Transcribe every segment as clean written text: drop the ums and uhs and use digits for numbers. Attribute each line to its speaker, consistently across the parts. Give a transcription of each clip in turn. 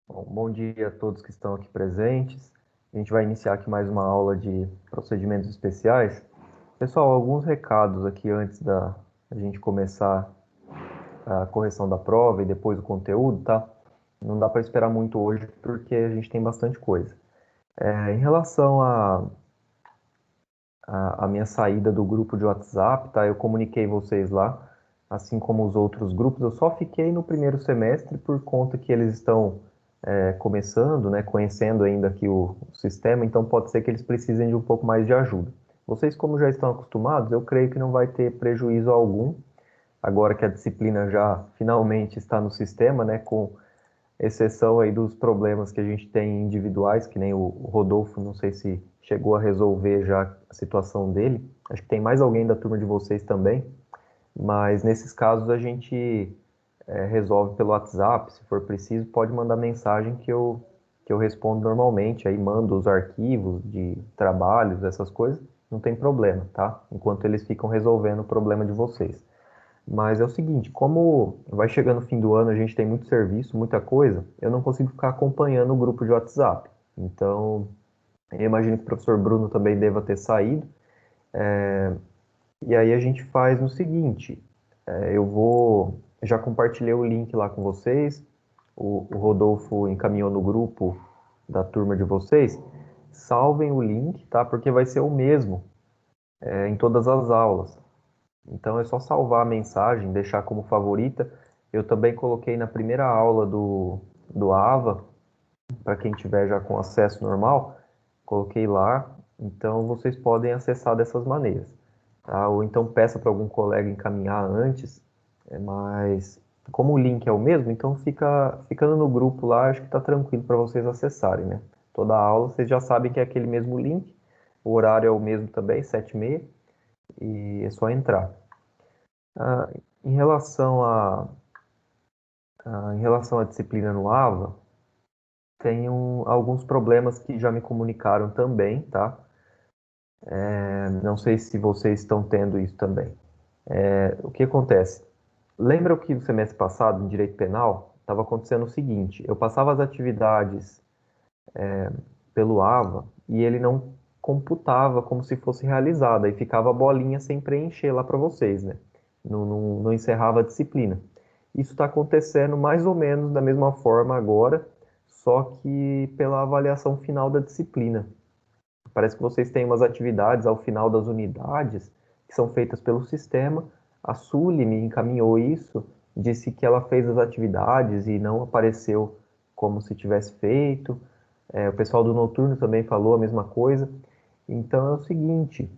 Speaker 1: Bom dia a todos que estão aqui presentes. A gente vai iniciar aqui mais uma aula de procedimentos especiais. Pessoal, alguns recados aqui antes da gente começar a correção da prova e depois o conteúdo, tá? Não dá para esperar muito hoje porque a gente tem bastante coisa. Em relação à minha saída do grupo de WhatsApp, tá? Eu comuniquei vocês lá, assim como os outros grupos. Eu só fiquei no primeiro semestre por conta que eles estão começando, né, conhecendo ainda aqui o sistema, então pode ser que eles precisem de um pouco mais de ajuda. Vocês, como já estão acostumados, eu creio que não vai ter prejuízo algum, agora que a disciplina já finalmente está no sistema, né, com exceção aí dos problemas que a gente tem individuais, que nem o Rodolfo, não sei se chegou a resolver já a situação dele. Acho que tem mais alguém da turma de vocês também, mas nesses casos a gente resolve pelo WhatsApp, se for preciso, pode mandar mensagem que eu respondo normalmente, aí mando os arquivos de trabalhos, essas coisas, não tem problema, tá? Enquanto eles ficam resolvendo o problema de vocês. Mas é o seguinte, como vai chegando o fim do ano, a gente tem muito serviço, muita coisa, eu não consigo ficar acompanhando o grupo de WhatsApp. Então, eu imagino que o professor Bruno também deva ter saído. E aí a gente faz no seguinte, já compartilhei o link lá com vocês, o Rodolfo encaminhou no grupo da turma de vocês, salvem o link, tá? Porque vai ser o mesmo, em todas as aulas. Então é só salvar a mensagem, deixar como favorita. Eu também coloquei na primeira aula do AVA, para quem tiver já com acesso normal, coloquei lá. Então vocês podem acessar dessas maneiras, tá? Ou então peça para algum colega encaminhar antes, mas como o link é o mesmo, então ficando no grupo lá, acho que está tranquilo para vocês acessarem, né? Toda a aula vocês já sabem que é aquele mesmo link, o horário é o mesmo também, 7h30, e é só entrar. Ah, em relação em relação à disciplina no AVA, tem alguns problemas que já me comunicaram também, tá? Não sei se vocês estão tendo isso também. O que acontece? Lembra que no semestre passado, em Direito Penal, estava acontecendo o seguinte: eu passava as atividades pelo AVA e ele não computava como se fosse realizada, e ficava a bolinha sem preencher lá para vocês, né? Não encerrava a disciplina. Isso está acontecendo mais ou menos da mesma forma agora, só que pela avaliação final da disciplina. Parece que vocês têm umas atividades ao final das unidades que são feitas pelo sistema. A Sully me encaminhou isso, disse que ela fez as atividades e não apareceu como se tivesse feito. O pessoal do noturno também falou a mesma coisa. Então é o seguinte,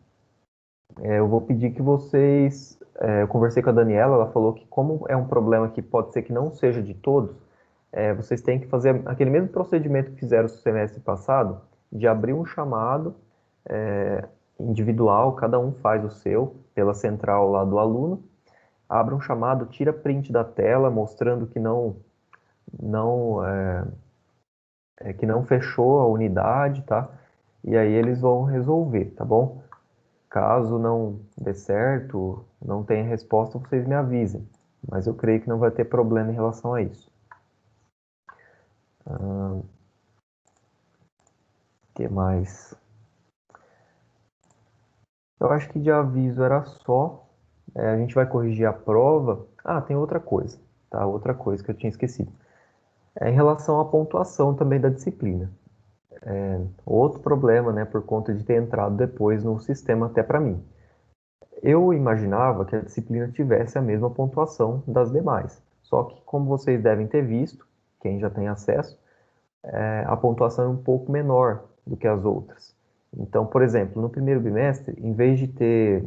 Speaker 1: eu vou pedir que vocês. Eu conversei com a Daniela, ela falou que, como é um problema que pode ser que não seja de todos, vocês têm que fazer aquele mesmo procedimento que fizeram no semestre passado, de abrir um chamado individual, cada um faz o seu, pela central lá do aluno, abre um chamado, tira print da tela, mostrando não, que não fechou a unidade, tá? E aí eles vão resolver, tá bom? Caso não dê certo, não tenha resposta, vocês me avisem. Mas eu creio que não vai ter problema em relação a isso. O que mais? Eu acho que de aviso era só. A gente vai corrigir a prova. Ah, tem outra coisa, tá? Outra coisa que eu tinha esquecido. Em relação à pontuação também da disciplina. Outro problema, né, por conta de ter entrado depois no sistema até para mim. Eu imaginava que a disciplina tivesse a mesma pontuação das demais. Só que, como vocês devem ter visto, quem já tem acesso, a pontuação é um pouco menor do que as outras. Então, por exemplo, no primeiro bimestre, em vez de ter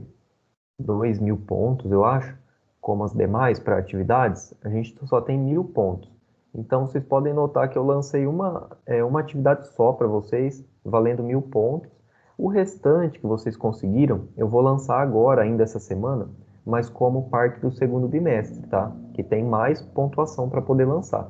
Speaker 1: 2.000 pontos, eu acho, como as demais para atividades, a gente só tem 1.000 pontos. Então, vocês podem notar que eu lancei uma atividade só para vocês, valendo 1.000 pontos. O restante que vocês conseguiram, eu vou lançar agora, ainda essa semana, mas como parte do segundo bimestre, tá? Que tem mais pontuação para poder lançar.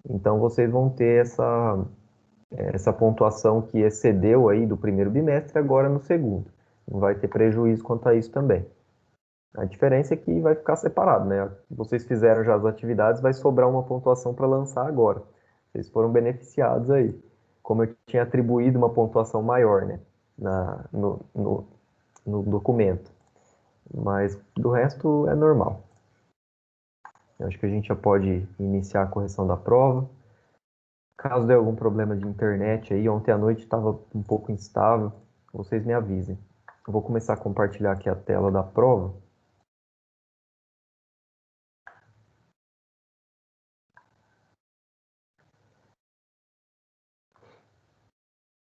Speaker 1: Então, vocês vão ter essa pontuação que excedeu aí do primeiro bimestre agora no segundo. Não vai ter prejuízo quanto a isso também. A diferença é que vai ficar separado, né? Vocês fizeram já as atividades, vai sobrar uma pontuação para lançar agora. Vocês foram beneficiados aí. Como eu tinha atribuído uma pontuação maior, né? No documento. Mas do resto é normal. Eu acho que a gente já pode iniciar a correção da prova. Caso dê algum problema de internet aí, ontem à noite estava um pouco instável, vocês me avisem. Eu vou começar a compartilhar aqui a tela da prova.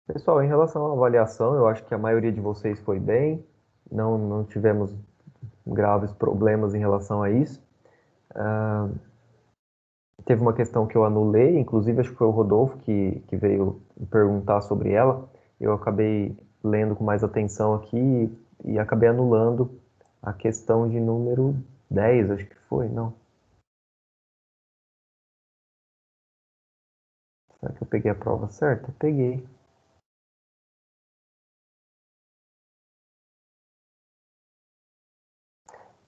Speaker 1: Pessoal, em relação à avaliação, eu acho que a maioria de vocês foi bem, não tivemos graves problemas em relação a isso. Teve uma questão que eu anulei, inclusive acho que foi o Rodolfo que veio perguntar sobre ela. Eu acabei lendo com mais atenção aqui e acabei anulando a questão de número 10, acho que foi, não. Será que eu peguei a prova certa? Peguei.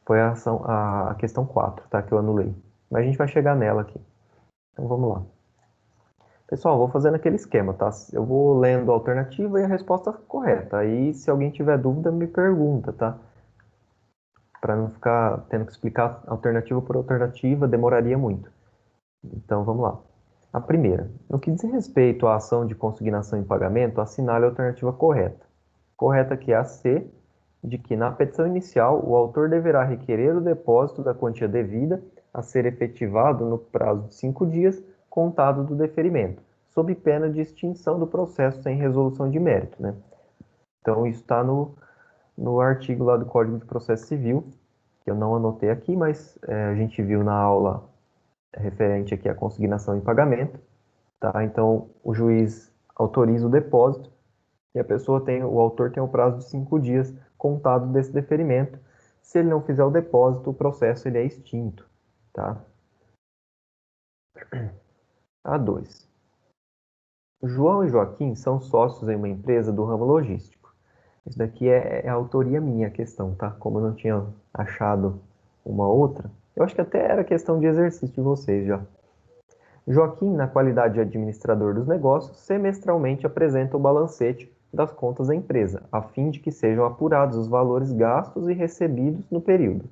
Speaker 1: Foi a questão 4, tá? Que eu anulei. Mas a gente vai chegar nela aqui. Então vamos lá. Pessoal, vou fazendo aquele esquema, tá? Eu vou lendo a alternativa e a resposta correta. Aí, se alguém tiver dúvida, me pergunta, tá? Para não ficar tendo que explicar alternativa por alternativa, demoraria muito. Então vamos lá. A primeira, no que diz respeito à ação de consignação em pagamento, assinale a alternativa correta. Correta que é a C, de que na petição inicial o autor deverá requerer o depósito da quantia devida a ser efetivado no prazo de 5 dias, contado do deferimento, sob pena de extinção do processo sem resolução de mérito, né? Então isso está no artigo lá do Código de Processo Civil, que eu não anotei aqui, mas a gente viu na aula referente aqui à consignação em pagamento, tá? Então o juiz autoriza o depósito e o autor tem o prazo de 5 dias contado desse deferimento. Se ele não fizer o depósito, o processo ele é extinto, tá? A2. João e Joaquim são sócios em uma empresa do ramo logístico. Isso daqui é a autoria minha a questão, tá? Como eu não tinha achado uma outra, eu acho que até era questão de exercício de vocês já. Joaquim, na qualidade de administrador dos negócios, semestralmente apresenta o balancete das contas da empresa, a fim de que sejam apurados os valores gastos e recebidos no período.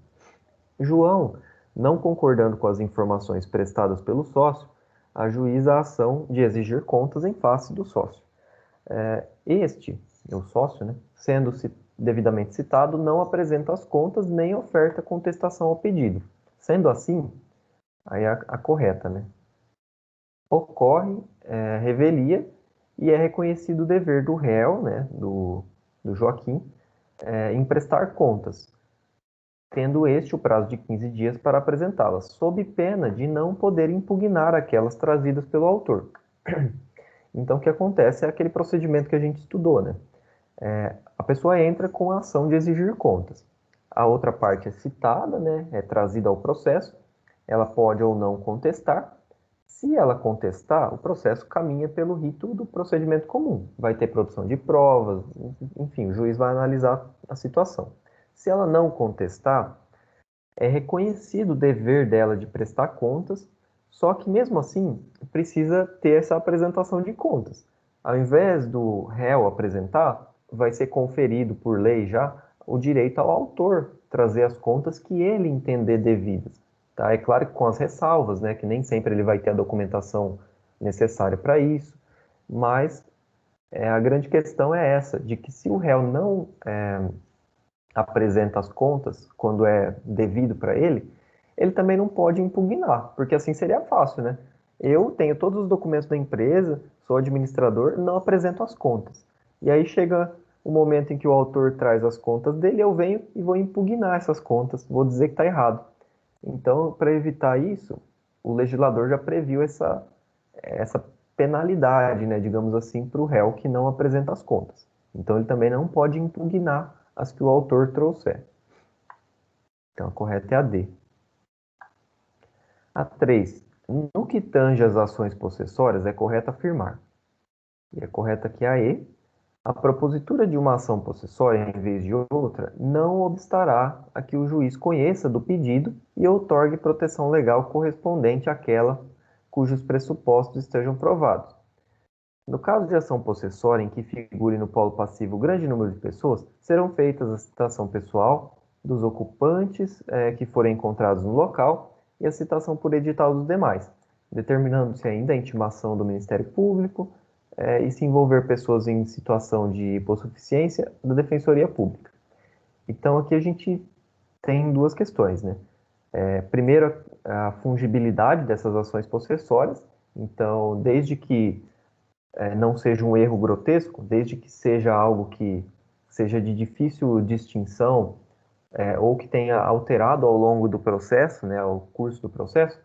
Speaker 1: João, não concordando com as informações prestadas pelo sócio, ajuiza a ação de exigir contas em face do sócio. Este, o sócio, né, sendo devidamente citado, não apresenta as contas nem oferta contestação ao pedido. Sendo assim, aí a correta, né? Ocorre revelia e é reconhecido o dever do réu, né, do Joaquim, em prestar contas, tendo este o prazo de 15 dias para apresentá-las, sob pena de não poder impugnar aquelas trazidas pelo autor. Então, o que acontece é aquele procedimento que a gente estudou, né? A pessoa entra com a ação de exigir contas. A outra parte é citada, né, é trazida ao processo, ela pode ou não contestar. Se ela contestar, o processo caminha pelo rito do procedimento comum. Vai ter produção de provas, enfim, o juiz vai analisar a situação. Se ela não contestar, é reconhecido o dever dela de prestar contas, só que mesmo assim precisa ter essa apresentação de contas. Ao invés do réu apresentar, vai ser conferido por lei já o direito ao autor trazer as contas que ele entender devidas. Tá? É claro que com as ressalvas, né, que nem sempre ele vai ter a documentação necessária para isso, mas a grande questão é essa, de que se o réu não apresenta as contas quando é devido para ele, ele também não pode impugnar, porque assim seria fácil, né? Eu tenho todos os documentos da empresa, sou administrador, não apresento as contas. E aí chega o momento em que o autor traz as contas dele, eu venho e vou impugnar essas contas, vou dizer que está errado. Então, para evitar isso, o legislador já previu essa penalidade, né, digamos assim, para o réu que não apresenta as contas. Então, ele também não pode impugnar as que o autor trouxer. Então, a correta é a D. A 3. No que tange às ações possessórias, é correto afirmar. E é correto aqui a E. A propositura de uma ação possessória em vez de outra não obstará a que o juiz conheça do pedido e outorgue proteção legal correspondente àquela cujos pressupostos estejam provados. No caso de ação possessória em que figure no polo passivo grande número de pessoas, serão feitas a citação pessoal dos ocupantes que forem encontrados no local e a citação por edital dos demais, determinando-se ainda a intimação do Ministério Público e se envolver pessoas em situação de hipossuficiência da Defensoria Pública. Então aqui a gente tem duas questões, né? Primeiro, a fungibilidade dessas ações possessórias. Então, desde que não seja um erro grotesco, desde que seja algo que seja de difícil distinção ou que tenha alterado ao longo do processo, né, ao curso do processo,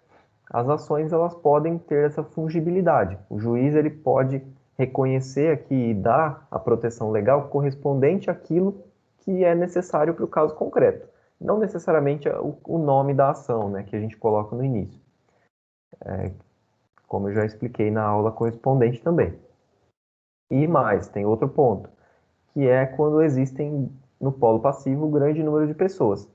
Speaker 1: as ações elas podem ter essa fungibilidade. O juiz ele pode reconhecer aqui e dar a proteção legal correspondente àquilo que é necessário para o caso concreto. Não necessariamente o nome da ação, né, que a gente coloca no início. Como eu já expliquei na aula correspondente também. E mais, tem outro ponto, que é quando existem no polo passivo um grande número de pessoas.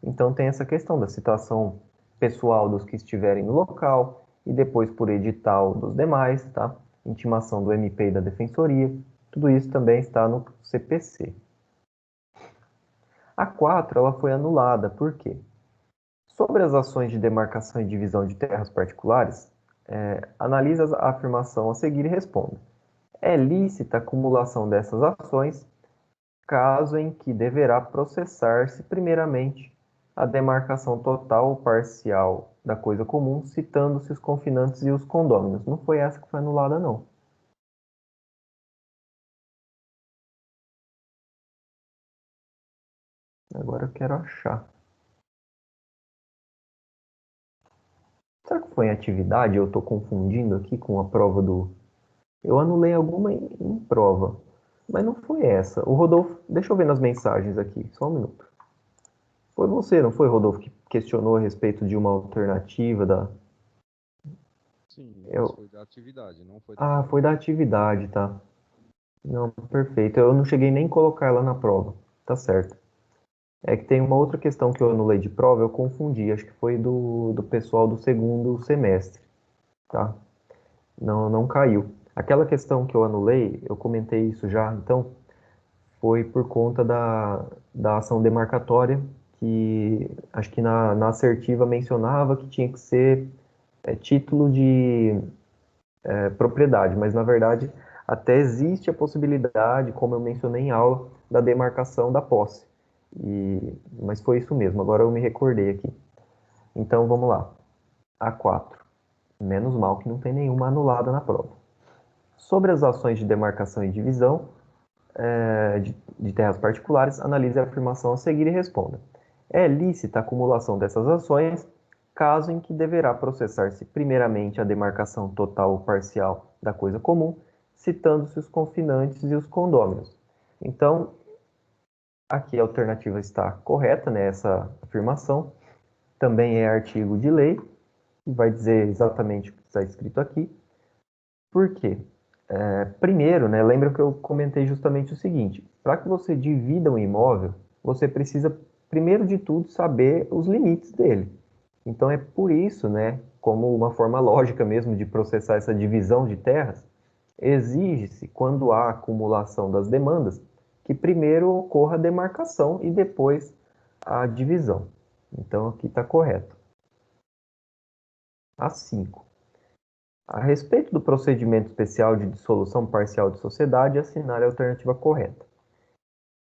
Speaker 1: Então tem essa questão da citação pessoal dos que estiverem no local e depois por edital dos demais, tá? Intimação do MP e da Defensoria. Tudo isso também está no CPC. A 4 ela foi anulada, por quê? Sobre as ações de demarcação e divisão de terras particulares, analisa a afirmação a seguir e responda. É lícita a acumulação dessas ações, caso em que deverá processar-se primeiramente a demarcação total ou parcial da coisa comum, citando-se os confinantes e os condôminos. Não foi essa que foi anulada, não. Agora eu quero achar. Será que foi em atividade? Eu estou confundindo aqui com a prova do... Eu anulei alguma em prova, mas não foi essa. O Rodolfo... Deixa eu ver nas mensagens aqui, só um minuto. Foi você, não foi, Rodolfo, que questionou a respeito de uma alternativa da...
Speaker 2: Sim, mas
Speaker 1: Eu...
Speaker 2: foi da atividade, não foi da
Speaker 1: Ah,
Speaker 2: prova.
Speaker 1: foi da atividade, tá? Não, perfeito. Eu não cheguei nem a colocar ela na prova. Tá certo. É que tem uma outra questão que eu anulei de prova, eu confundi. Acho que foi do pessoal do segundo semestre, tá? Não, não caiu. Aquela questão que eu anulei, eu comentei isso já, então, foi por conta da ação demarcatória, que acho que na assertiva mencionava que tinha que ser título de propriedade, mas na verdade até existe a possibilidade, como eu mencionei em aula, da demarcação da posse. Mas foi isso mesmo, agora eu me recordei aqui. Então vamos lá. A4. Menos mal que não tem nenhuma anulada na prova. Sobre as ações de demarcação e divisão de terras particulares, analise a afirmação a seguir e responda. É lícita a acumulação dessas ações, caso em que deverá processar-se primeiramente a demarcação total ou parcial da coisa comum, citando-se os confinantes e os condôminos. Então, aqui a alternativa está correta, né, essa afirmação. Também é artigo de lei, que vai dizer exatamente o que está escrito aqui. Por quê? Primeiro, né, lembra que eu comentei justamente o seguinte: para que você divida um imóvel, você precisa, primeiro de tudo, saber os limites dele. Então é por isso, né, como uma forma lógica mesmo de processar essa divisão de terras, exige-se, quando há acumulação das demandas, que primeiro ocorra a demarcação e depois a divisão. Então aqui está correto. A 5. A respeito do procedimento especial de dissolução parcial de sociedade, assinale a alternativa correta.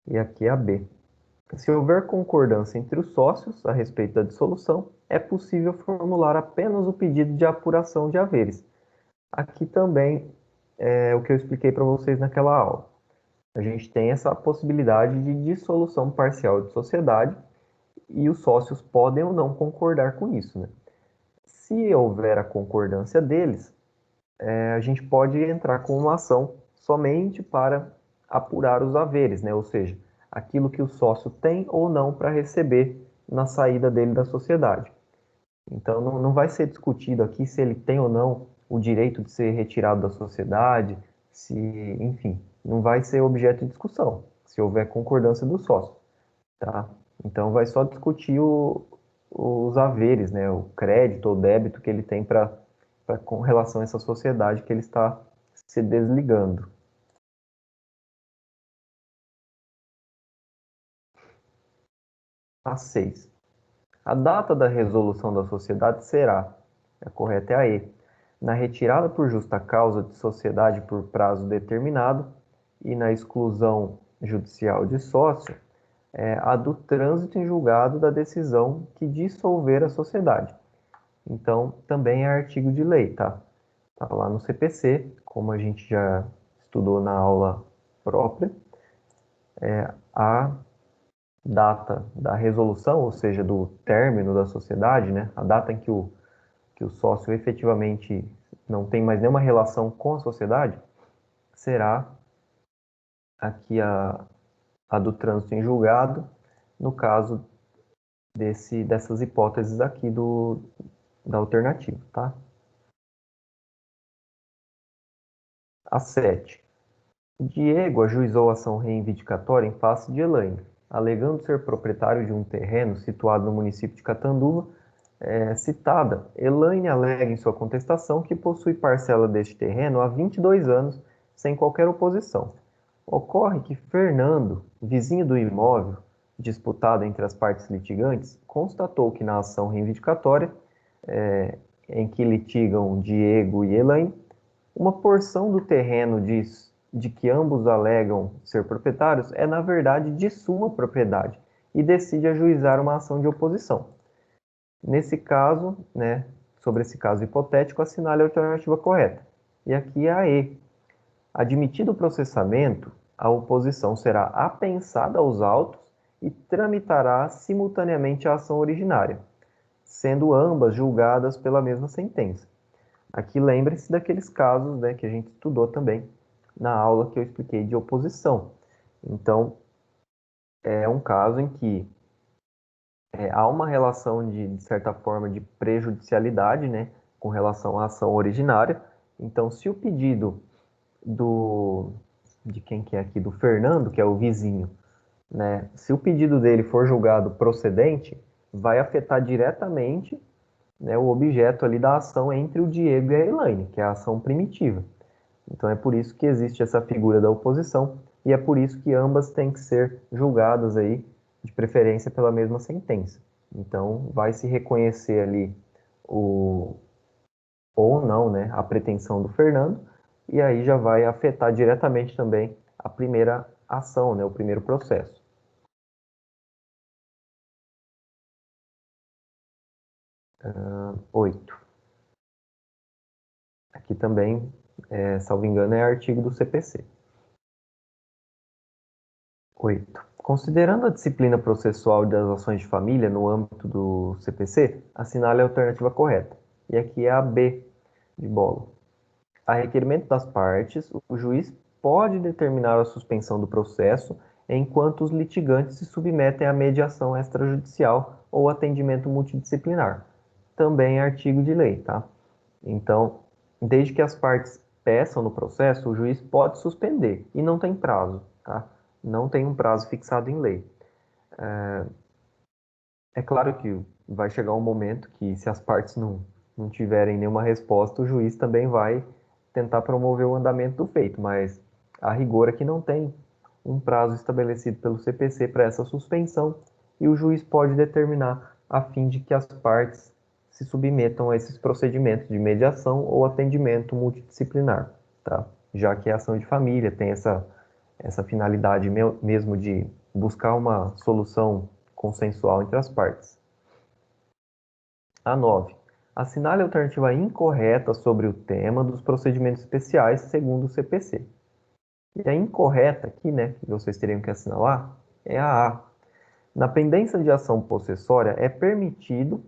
Speaker 1: E aqui é a B. Se houver concordância entre os sócios a respeito da dissolução, é possível formular apenas o pedido de apuração de haveres. Aqui também é o que eu expliquei para vocês naquela aula. A gente tem essa possibilidade de dissolução parcial de sociedade e os sócios podem ou não concordar com isso, né? Se houver a concordância deles, a gente pode entrar com uma ação somente para apurar os haveres, né? Ou seja, aquilo que o sócio tem ou não para receber na saída dele da sociedade. Então, não vai ser discutido aqui se ele tem ou não o direito de ser retirado da sociedade, se, enfim, não vai ser objeto de discussão, se houver concordância do sócio, tá? Então, vai só discutir os haveres, né? O crédito ou débito que ele tem para com relação a essa sociedade que ele está se desligando. A 6. A data da resolução da sociedade será, a correta é a E, na retirada por justa causa de sociedade por prazo determinado e na exclusão judicial de sócio, a do trânsito em julgado da decisão que dissolver a sociedade. Então, também é artigo de lei, tá? Tá lá no CPC, como a gente já estudou na aula própria, a data da resolução, ou seja, do término da sociedade, né? A data em que o sócio efetivamente não tem mais nenhuma relação com a sociedade, será aqui a do trânsito em julgado, no caso dessas hipóteses aqui da alternativa, tá? A 7. Diego ajuizou ação reivindicatória em face de Elaine, alegando ser proprietário de um terreno situado no município de Catanduva, citada. Elaine alega em sua contestação que possui parcela deste terreno há 22 anos, sem qualquer oposição. Ocorre que Fernando, vizinho do imóvel, disputado entre as partes litigantes, constatou que na ação reivindicatória, em que litigam Diego e Elaine, uma porção do terreno de que ambos alegam ser proprietários é, na verdade, de sua propriedade e decide ajuizar uma ação de oposição. Nesse caso, né, sobre esse caso hipotético, assinale a alternativa correta. E aqui é a E. Admitido o processamento, a oposição será apensada aos autos e tramitará simultaneamente a ação originária, sendo ambas julgadas pela mesma sentença. Aqui lembre-se daqueles casos, né, que a gente estudou também na aula que eu expliquei de oposição. Então, é um caso em que há uma relação de certa forma, de prejudicialidade, né, com relação à ação originária. Então, se o pedido de quem que é aqui, do Fernando, que é o vizinho, né, se o pedido dele for julgado procedente, vai afetar diretamente, né, o objeto ali da ação entre o Diego e a Elaine, que é a ação primitiva. Então é por isso que existe essa figura da oposição e é por isso que ambas têm que ser julgadas aí, de preferência pela mesma sentença. Então vai se reconhecer ali ou não, né, a pretensão do Fernando, e aí já vai afetar diretamente também a primeira ação, né, o primeiro processo. 8. Aqui também, salvo engano, é artigo do CPC. 8. Considerando a disciplina processual das ações de família no âmbito do CPC, assinale a alternativa correta. E aqui é a B de bola. A requerimento das partes, o juiz pode determinar a suspensão do processo enquanto os litigantes se submetem à mediação extrajudicial ou atendimento multidisciplinar. Também é artigo de lei, tá? Então, desde que as partes peçam no processo, o juiz pode suspender e não tem prazo, tá? Não tem um prazo fixado em lei. É claro que vai chegar um momento que, se as partes não tiverem nenhuma resposta, o juiz também vai tentar promover o andamento do feito, mas a rigor aqui não tem um prazo estabelecido pelo CPC para essa suspensão e o juiz pode determinar a fim de que as partes se submetam a esses procedimentos de mediação ou atendimento multidisciplinar, tá? Já que a ação de família tem essa finalidade mesmo de buscar uma solução consensual entre as partes. A 9. Assinale a alternativa incorreta sobre o tema dos procedimentos especiais segundo o CPC. E a incorreta aqui, né, que vocês teriam que assinalar, é a A. Na pendência de ação possessória, é permitido,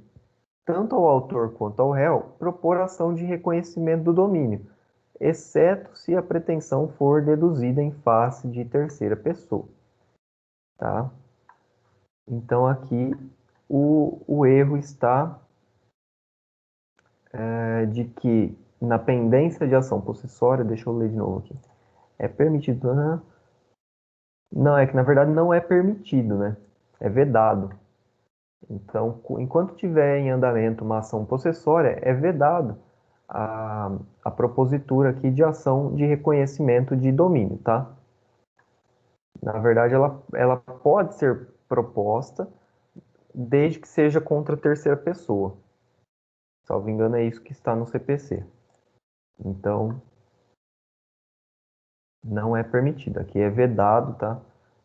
Speaker 1: tanto ao autor quanto ao réu, propor ação de reconhecimento do domínio, exceto se a pretensão for deduzida em face de terceira pessoa. Tá? Então, aqui, o erro está de que, na pendência de ação possessória, deixa eu ler de novo aqui, é permitido... Não, é que na verdade não é permitido, né? É vedado. Então, enquanto tiver em andamento uma ação possessória, é vedado a propositura aqui de ação de reconhecimento de domínio, tá? Na verdade, ela pode ser proposta desde que seja contra a terceira pessoa. Salvo engano, é isso que está no CPC. Então, não é permitido. Aqui é vedado, tá?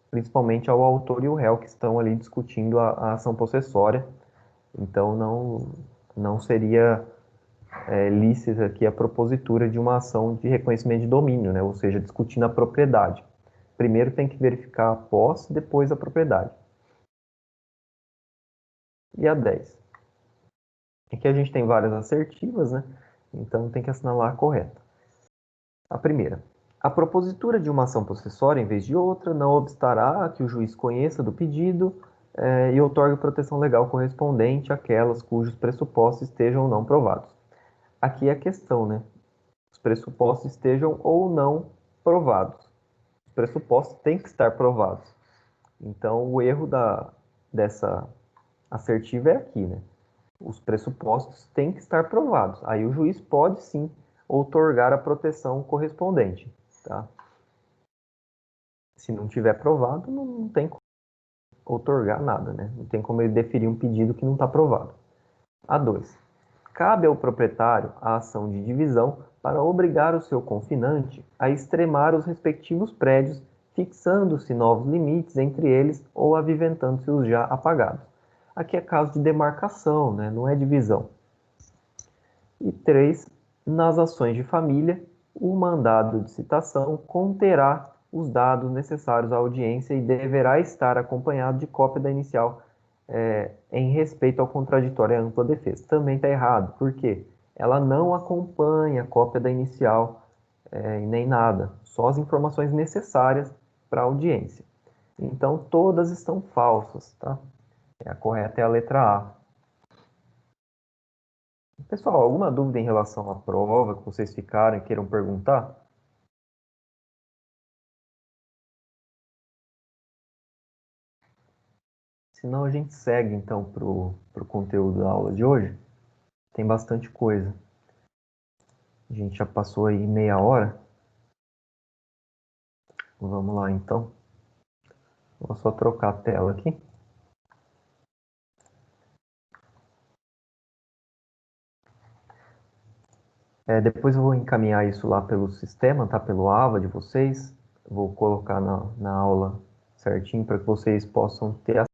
Speaker 1: Principalmente ao autor e o réu que estão ali discutindo a ação possessória. Então, não seria lícita aqui a propositura de uma ação de reconhecimento de domínio, né? Ou seja, discutindo a propriedade. Primeiro tem que verificar a posse, depois a propriedade. E a 10. Aqui a gente tem várias assertivas, né? Então tem que assinalar a correta. A primeira. A propositura de uma ação possessória em vez de outra não obstará que o juiz conheça do pedido e outorgue proteção legal correspondente àquelas cujos pressupostos estejam ou não provados. Aqui é a questão, né? Os pressupostos estejam ou não provados. Os pressupostos têm que estar provados. Então, o erro dessa assertiva é aqui, né? Os pressupostos têm que estar provados. Aí o juiz pode sim outorgar a proteção correspondente, tá? Se não tiver provado, não tem como outorgar nada, né? Não tem como ele deferir um pedido que não está provado. A 2. Cabe ao proprietário a ação de divisão para obrigar o seu confinante a extremar os respectivos prédios, fixando-se novos limites entre eles ou aviventando-se os já apagados. Aqui é caso de demarcação, né? Não é divisão. E 3. Nas ações de família, o mandado de citação conterá os dados necessários à audiência e deverá estar acompanhado de cópia da inicial em respeito ao contraditório e à ampla defesa. Também está errado, por quê? Ela não acompanha a cópia da inicial e nem nada, só as informações necessárias para a audiência. Então, todas estão falsas, tá? A correta é a letra A. Pessoal, alguma dúvida em relação à prova que vocês ficaram e queiram perguntar? Senão a gente segue então para o conteúdo da aula de hoje. Tem bastante coisa. A gente já passou aí meia hora. Vamos lá então. Vou só trocar a tela aqui. Depois eu vou encaminhar isso lá pelo sistema, tá? Pelo AVA de vocês. Vou colocar na aula certinho para que vocês possam ter acesso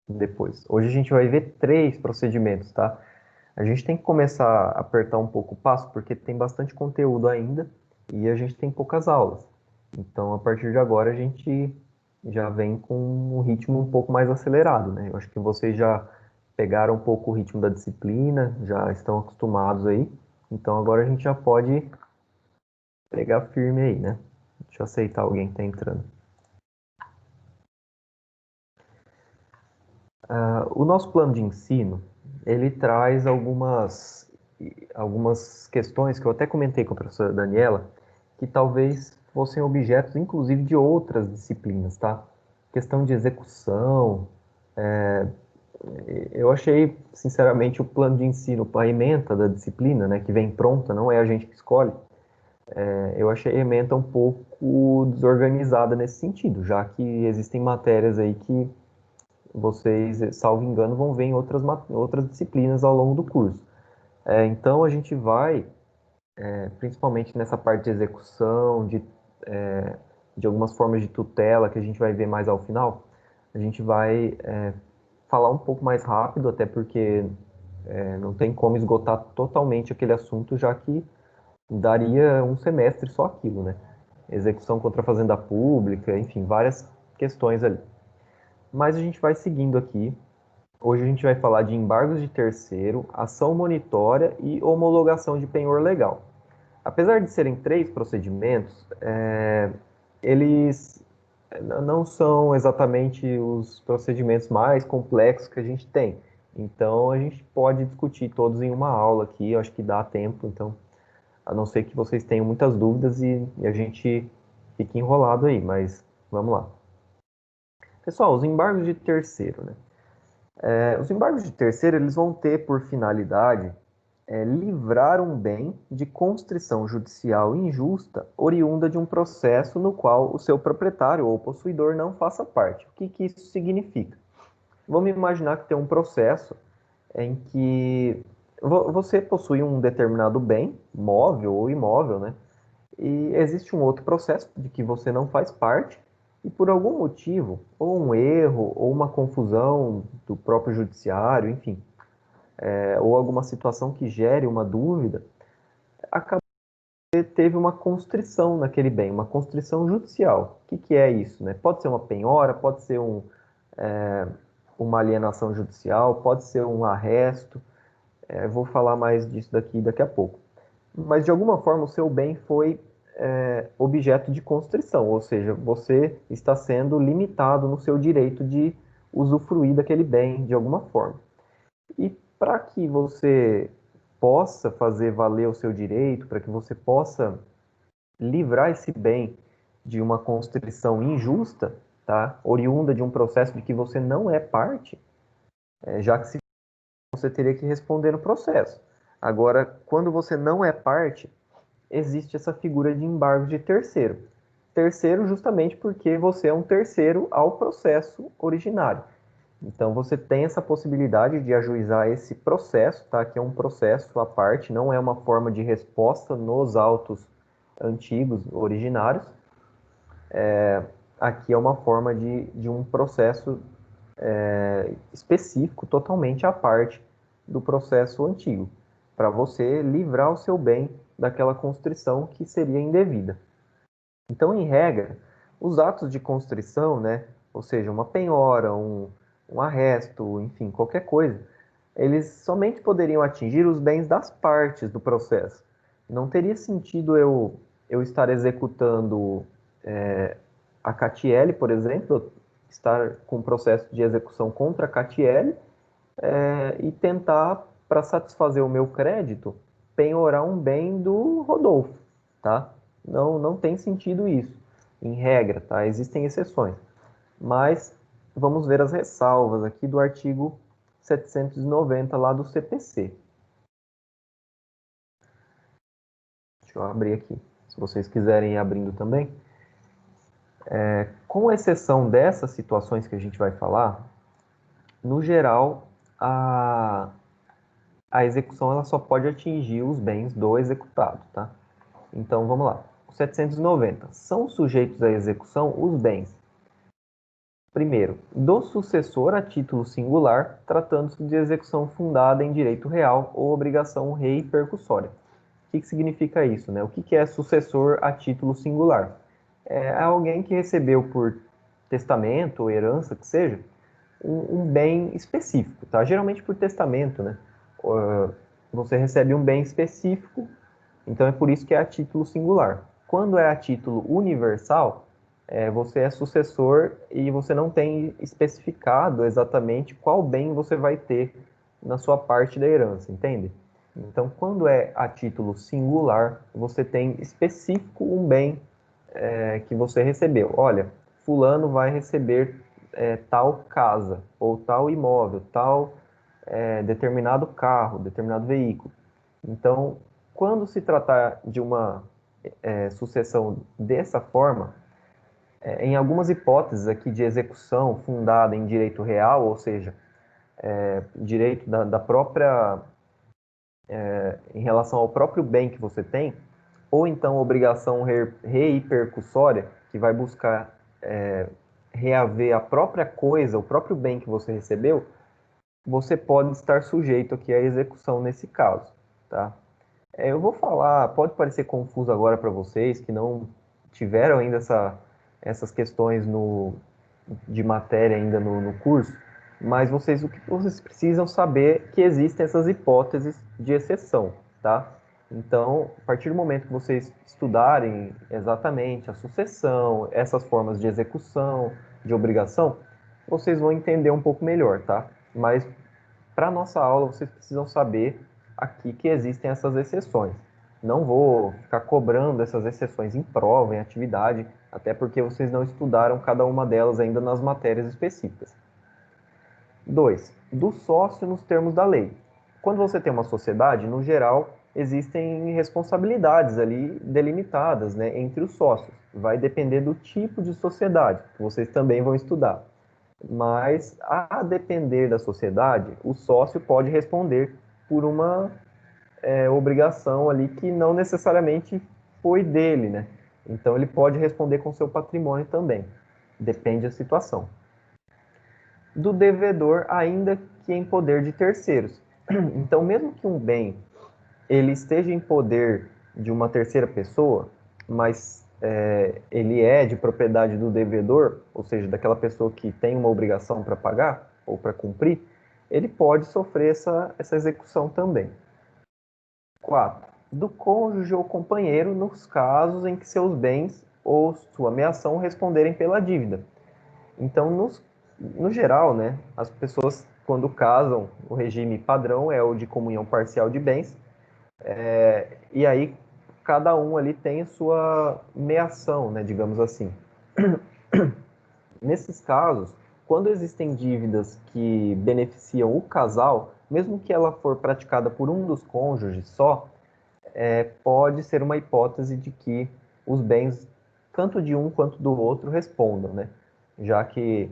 Speaker 1: depois. Hoje a gente vai ver 3 procedimentos, tá? A gente tem que começar a apertar um pouco o passo, porque tem bastante conteúdo ainda e a gente tem poucas aulas. Então, a partir de agora, a gente já vem com um ritmo um pouco mais acelerado, né? Eu acho que vocês já pegaram um pouco o ritmo da disciplina, já estão acostumados aí. Então, agora a gente já pode pegar firme aí, né? Deixa eu aceitar alguém que está entrando. O nosso plano de ensino, ele traz algumas questões que eu até comentei com a professora Daniela, que talvez fossem objetos, inclusive, de outras disciplinas, tá? Questão de execução. Eu achei, sinceramente, o plano de ensino, a ementa da disciplina, né, que vem pronta, não é a gente que escolhe, eu achei a ementa um pouco desorganizada nesse sentido, já que existem matérias aí que vocês, salvo engano, vão ver em outras disciplinas ao longo do curso. Então, a gente vai, principalmente nessa parte de execução, de algumas formas de tutela, que a gente vai ver mais ao final, a gente vai falar um pouco mais rápido, até porque não tem como esgotar totalmente aquele assunto, já que daria um semestre só aquilo, né? Execução contra a fazenda pública, enfim, várias questões ali. Mas a gente vai seguindo aqui. Hoje a gente vai falar de embargos de terceiro, ação monitória e homologação de penhor legal. Apesar de serem 3 procedimentos, eles não são exatamente os procedimentos mais complexos que a gente tem. Então a gente pode discutir todos em uma aula aqui, eu acho que dá tempo, então, a não ser que vocês tenham muitas dúvidas e a gente fique enrolado aí, mas vamos lá. Pessoal, os embargos de terceiro, né? Os embargos de terceiro, eles vão ter por finalidade livrar um bem de constrição judicial injusta oriunda de um processo no qual o seu proprietário ou possuidor não faça parte. O que isso significa? Vamos imaginar que tem um processo em que você possui um determinado bem, móvel ou imóvel, né? E existe um outro processo de que você não faz parte, e por algum motivo, ou um erro, ou uma confusão do próprio judiciário, enfim, ou alguma situação que gere uma dúvida, acaba que teve uma constrição naquele bem, uma constrição judicial. O que é isso, né? Pode ser uma penhora, pode ser uma alienação judicial, pode ser um arresto. Vou falar mais disso daqui a pouco. Mas de alguma forma o seu bem foi objeto de constrição, ou seja, você está sendo limitado no seu direito de usufruir daquele bem de alguma forma. E para que você possa fazer valer o seu direito, para que você possa livrar esse bem de uma constrição injusta, tá? Oriunda de um processo de que você não é parte, já que se você teria que responder no processo. Agora, quando você não é parte, existe essa figura de embargo de terceiro. Terceiro justamente porque você é um terceiro ao processo originário. Então você tem essa possibilidade de ajuizar esse processo, tá? Que é um processo à parte, não é uma forma de resposta nos autos antigos, originários. Aqui é uma forma de um processo específico, totalmente à parte do processo antigo, para você livrar o seu bem daquela constrição que seria indevida. Então, em regra, os atos de constrição, né, ou seja, uma penhora, um arresto, enfim, qualquer coisa, eles somente poderiam atingir os bens das partes do processo. Não teria sentido eu estar executando a Catiele, por exemplo, estar com processo de execução contra a Catiele e tentar, para satisfazer o meu crédito, penhorar um bem do Rodolfo, tá? Não tem sentido isso, em regra, tá? Existem exceções. Mas vamos ver as ressalvas aqui do artigo 790 lá do CPC. Deixa eu abrir aqui, se vocês quiserem ir abrindo também. Com exceção dessas situações que a gente vai falar, no geral, a execução ela só pode atingir os bens do executado, tá? Então, vamos lá. 790. São sujeitos à execução os bens. Primeiro, do sucessor a título singular, tratando-se de execução fundada em direito real ou obrigação rei percussória. O que significa isso, né? O que é sucessor a título singular? É alguém que recebeu por testamento ou herança, que seja, um bem específico, tá? Geralmente por testamento, né? Você recebe um bem específico, então é por isso que é a título singular. Quando é a título universal, você é sucessor e você não tem especificado exatamente qual bem você vai ter na sua parte da herança, entende? Então, quando é a título singular, você tem específico um bem que você recebeu. Olha, fulano vai receber tal casa, ou tal imóvel, tal determinado carro, determinado veículo. Então, quando se tratar de uma sucessão dessa forma, em algumas hipóteses aqui de execução fundada em direito real, ou seja, direito da própria, em relação ao próprio bem que você tem, ou então obrigação reipercussória, que vai buscar reaver a própria coisa, o próprio bem que você recebeu, você pode estar sujeito aqui à execução nesse caso, tá? Eu vou falar, pode parecer confuso agora para vocês que não tiveram ainda essas questões de matéria ainda no curso, mas o que vocês precisam saber é que existem essas hipóteses de exceção, tá? Então, a partir do momento que vocês estudarem exatamente a sucessão, essas formas de execução, de obrigação, vocês vão entender um pouco melhor, tá? Mas para nossa aula, vocês precisam saber aqui que existem essas exceções. Não vou ficar cobrando essas exceções em prova, em atividade, até porque vocês não estudaram cada uma delas ainda nas matérias específicas. 2. Do sócio nos termos da lei. quando você tem uma sociedade, no geral, existem responsabilidades ali delimitadas, né, entre os sócios. Vai depender do tipo de sociedade, que vocês também vão estudar. Mas, a depender da sociedade, o sócio pode responder por uma obrigação ali que não necessariamente foi dele, né? Então, ele pode responder com seu patrimônio também. Depende da situação. Do devedor, ainda que em poder de terceiros. Então, mesmo que um bem ele esteja em poder de uma terceira pessoa, mas ele é de propriedade do devedor, ou seja, daquela pessoa que tem uma obrigação para pagar ou para cumprir, ele pode sofrer essa execução também. 4. Do cônjuge ou companheiro nos casos em que seus bens ou sua ameação responderem pela dívida. Então, no geral, né, as pessoas, quando casam, o regime padrão é o de comunhão parcial de bens, e aí cada um ali tem sua meação, né, digamos assim. Nesses casos, quando existem dívidas que beneficiam o casal, mesmo que ela for praticada por um dos cônjuges só, pode ser uma hipótese de que os bens, tanto de um quanto do outro, respondam, né? Já que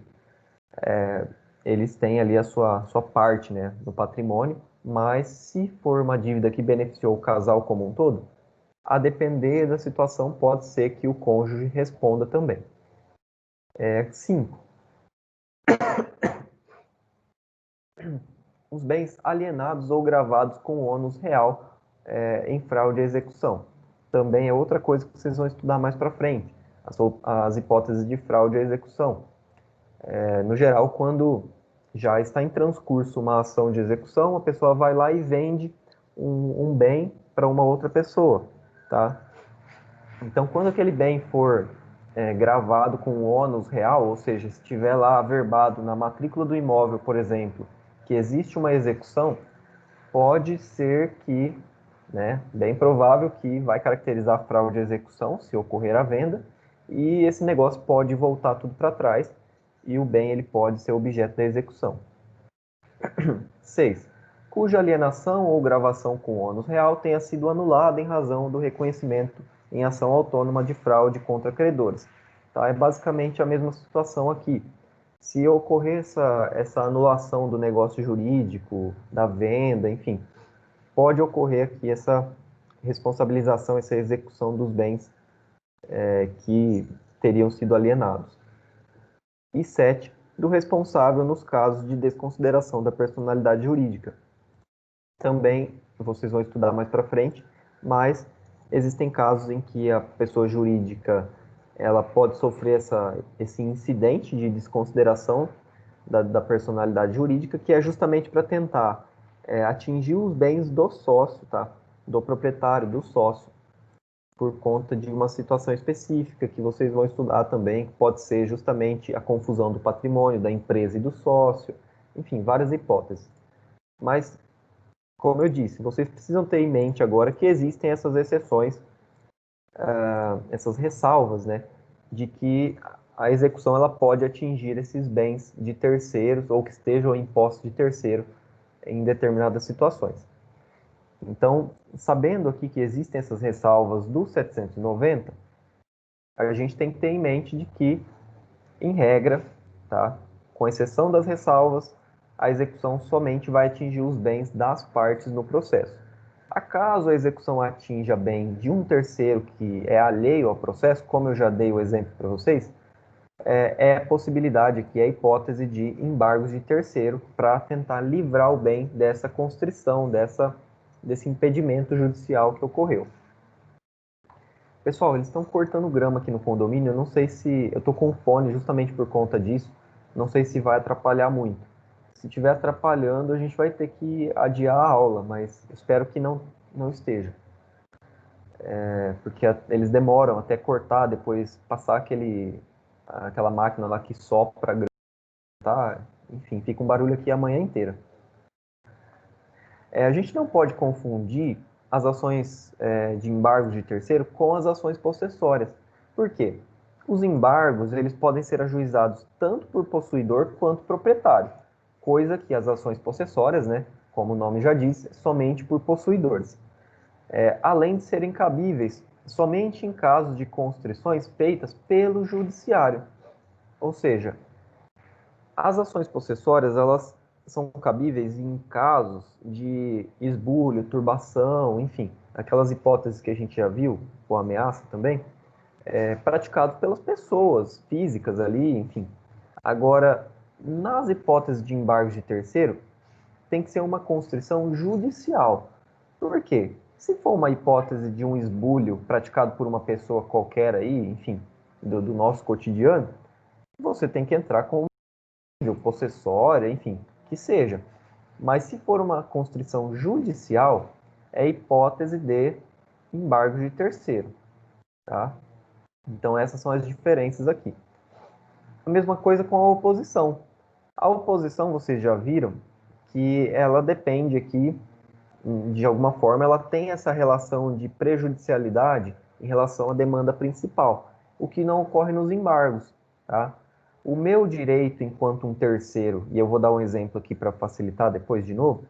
Speaker 1: eles têm ali a sua parte, né, no patrimônio, mas se for uma dívida que beneficiou o casal como um todo, a depender da situação, pode ser que o cônjuge responda também. 5. Os bens alienados ou gravados com ônus real em fraude à execução. Também é outra coisa que vocês vão estudar mais para frente, as hipóteses de fraude à execução. No geral, quando já está em transcurso uma ação de execução, a pessoa vai lá e vende um bem para uma outra pessoa, tá? Então, quando aquele bem for gravado com ônus real, ou seja, se estiver lá averbado na matrícula do imóvel, por exemplo, que existe uma execução, pode ser que, né, bem provável que vai caracterizar fraude de execução, se ocorrer a venda, e esse negócio pode voltar tudo para trás, e o bem ele pode ser objeto da execução. 6. Cuja alienação ou gravação com ônus real tenha sido anulada em razão do reconhecimento em ação autônoma de fraude contra credores. Tá? É basicamente a mesma situação aqui. Se ocorrer essa anulação do negócio jurídico, da venda, enfim, pode ocorrer aqui essa responsabilização, essa execução dos bens que teriam sido alienados. E 7, do responsável nos casos de desconsideração da personalidade jurídica. Também vocês vão estudar mais para frente, mas existem casos em que a pessoa jurídica ela pode sofrer esse incidente de desconsideração da personalidade jurídica, que é justamente para tentar atingir os bens do sócio, tá? Do proprietário, do sócio, por conta de uma situação específica que vocês vão estudar também, que pode ser justamente a confusão do patrimônio da empresa e do sócio, enfim, várias hipóteses. Mas, como eu disse, vocês precisam ter em mente agora que existem essas exceções, essas ressalvas, né, de que a execução ela pode atingir esses bens de terceiros ou que estejam em posse de terceiro em determinadas situações. Então, sabendo aqui que existem essas ressalvas do 790, a gente tem que ter em mente de que, em regra, tá, com exceção das ressalvas, a execução somente vai atingir os bens das partes no processo. Acaso a execução atinja bem de um terceiro que é alheio ao processo, como eu já dei o exemplo para vocês, é a possibilidade aqui, é a hipótese de embargos de terceiro para tentar livrar o bem dessa constrição, desse impedimento judicial que ocorreu. Pessoal, eles estão cortando grama aqui no condomínio, eu não sei se... Eu estou com fone justamente por conta disso, não sei se vai atrapalhar muito. Se estiver atrapalhando, a gente vai ter que adiar a aula, mas espero que não esteja. Porque eles demoram até cortar, depois passar aquela máquina lá que sopra a grama, tá? Enfim, fica um barulho aqui a manhã inteira. A gente não pode confundir as ações de embargos de terceiro com as ações possessórias. Por quê? Os embargos eles podem ser ajuizados tanto por possuidor quanto proprietário, coisa que as ações possessórias, né, como o nome já diz, somente por possuidores, além de serem cabíveis somente em casos de constrições feitas pelo judiciário. Ou seja, as ações possessórias, elas são cabíveis em casos de esbulho, turbação, enfim, aquelas hipóteses que a gente já viu, ou ameaça também, praticados pelas pessoas físicas ali, enfim. Agora, nas hipóteses de embargos de terceiro, tem que ser uma constrição judicial. Por quê? Se for uma hipótese de um esbulho praticado por uma pessoa qualquer aí, enfim, do nosso cotidiano, você tem que entrar com possessória, enfim, que seja. Mas se for uma constrição judicial, é hipótese de embargo de terceiro, tá? Então essas são as diferenças aqui. A mesma coisa com a oposição. A oposição, vocês já viram que ela depende aqui, de alguma forma, ela tem essa relação de prejudicialidade em relação à demanda principal, o que não ocorre nos embargos, tá? O meu direito enquanto um terceiro, e eu vou dar um exemplo aqui para facilitar depois de novo,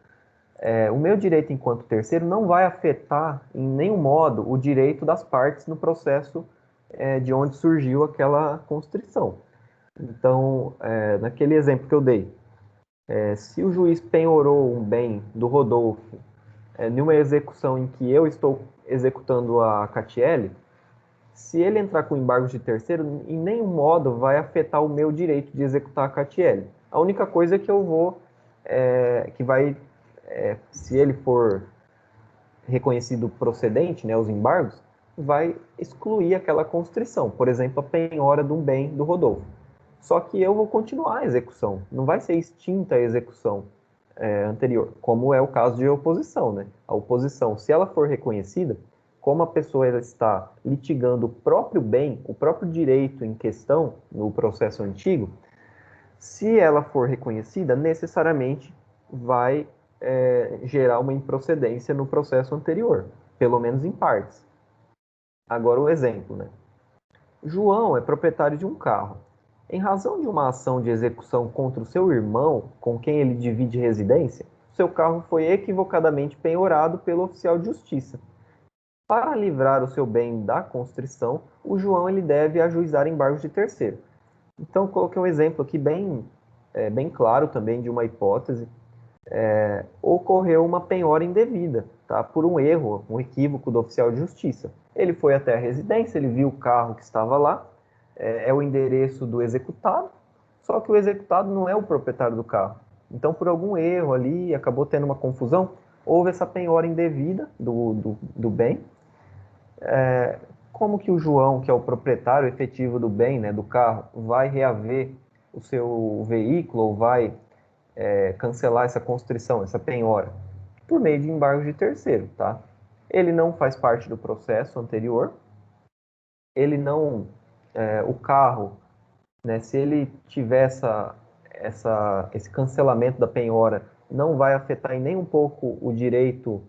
Speaker 1: o meu direito enquanto terceiro não vai afetar em nenhum modo o direito das partes no processo de onde surgiu aquela constrição. Então, naquele exemplo que eu dei, se o juiz penhorou um bem do Rodolfo numa execução em que eu estou executando a Catiele, se ele entrar com embargo de terceiro, em nenhum modo vai afetar o meu direito de executar a Catiele. A única coisa é que eu vou, que vai, se ele for reconhecido procedente, né, os embargos, vai excluir aquela constrição, por exemplo, a penhora de um bem do Rodolfo. Só que eu vou continuar a execução, não vai ser extinta a execução anterior, como é o caso de oposição, né? A oposição, se ela for reconhecida, como a pessoa está litigando o próprio bem, o próprio direito em questão no processo antigo, se ela for reconhecida, necessariamente vai gerar uma improcedência no processo anterior, pelo menos em partes. Agora o exemplo, né? João é proprietário de um carro. Em razão de uma ação de execução contra o seu irmão, com quem ele divide residência, seu carro foi equivocadamente penhorado pelo oficial de justiça. Para livrar o seu bem da constrição, o João ele deve ajuizar embargos de terceiro. Então, coloquei um exemplo aqui bem claro também de uma hipótese. Ocorreu uma penhora indevida, tá? Por um erro, um equívoco do oficial de justiça. Ele foi até a residência, ele viu o carro que estava lá, é o endereço do executado, só que o executado não é o proprietário do carro. Então, por algum erro ali, acabou tendo uma confusão, houve essa penhora indevida do bem. Como que o João, que é o proprietário efetivo do bem, né, do carro, vai reaver o seu veículo ou vai cancelar essa constrição, essa penhora? Por meio de embargos de terceiro, tá? Ele não faz parte do processo anterior, ele não, o carro, né, se ele tiver esse cancelamento da penhora, não vai afetar em nem um pouco o direito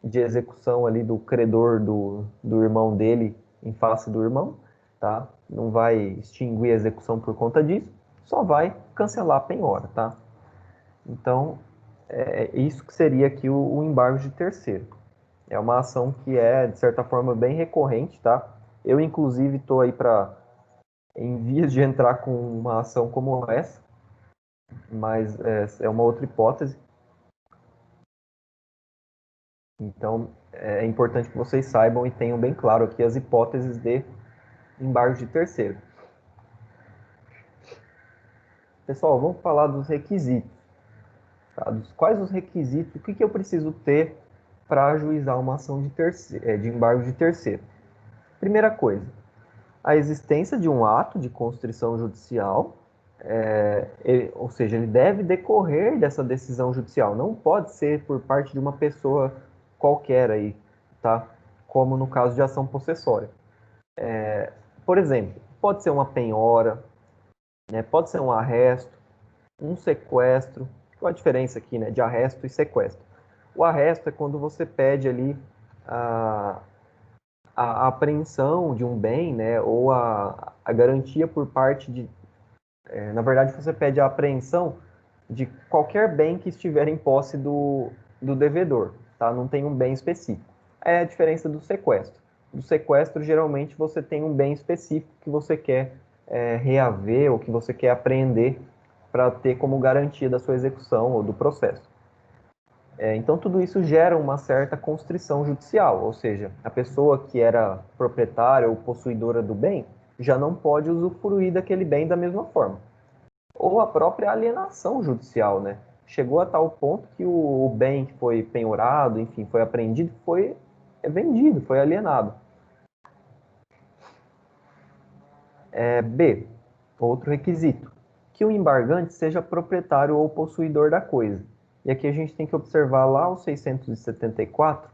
Speaker 1: de execução ali do credor do irmão dele em face do irmão, tá? Não vai extinguir a execução por conta disso, só vai cancelar a penhora, tá? Então, isso que seria aqui o embargo de terceiro. É uma ação que é, de certa forma, bem recorrente, tá? Eu, inclusive, estou aí em vias de entrar com uma ação como essa, mas é uma outra hipótese. Então, é importante que vocês saibam e tenham bem claro aqui as hipóteses de embargo de terceiro. Pessoal, vamos falar dos requisitos. Tá? Quais os requisitos, o que eu preciso ter para ajuizar uma ação de embargo de terceiro? Primeira coisa, a existência de um ato de constrição judicial, ou seja, ele deve decorrer dessa decisão judicial, não pode ser por parte de uma pessoa qualquer aí, tá? Como no caso de ação possessória. Por exemplo, pode ser uma penhora, né? Pode ser um arresto, um sequestro. Qual a diferença aqui, né, de arresto e sequestro? O arresto é quando você pede ali a, a apreensão de um bem, né, ou a garantia por parte de... na verdade, você pede a apreensão de qualquer bem que estiver em posse do devedor, tá? Não tem um bem específico. É a diferença do sequestro. Do sequestro, geralmente, você tem um bem específico que você quer reaver ou que você quer apreender para ter como garantia da sua execução ou do processo. Então, tudo isso gera uma certa constrição judicial, ou seja, a pessoa que era proprietária ou possuidora do bem já não pode usufruir daquele bem da mesma forma. Ou a própria alienação judicial, né? Chegou a tal ponto que o bem que foi penhorado, enfim, foi apreendido, foi vendido, foi alienado. B, outro requisito, que o embargante seja proprietário ou possuidor da coisa. E aqui a gente tem que observar lá o 674,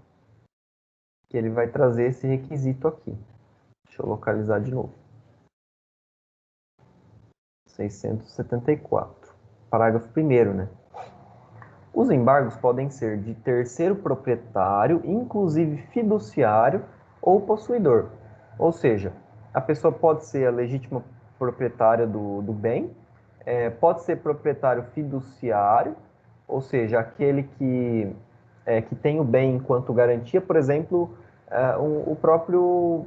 Speaker 1: que ele vai trazer esse requisito aqui. Deixa eu localizar de novo. 674. Parágrafo 1º, né? Os embargos podem ser de terceiro proprietário, inclusive fiduciário ou possuidor. Ou seja, a pessoa pode ser a legítima proprietária do bem, pode ser proprietário fiduciário, ou seja, aquele que tem o bem enquanto garantia, por exemplo, o próprio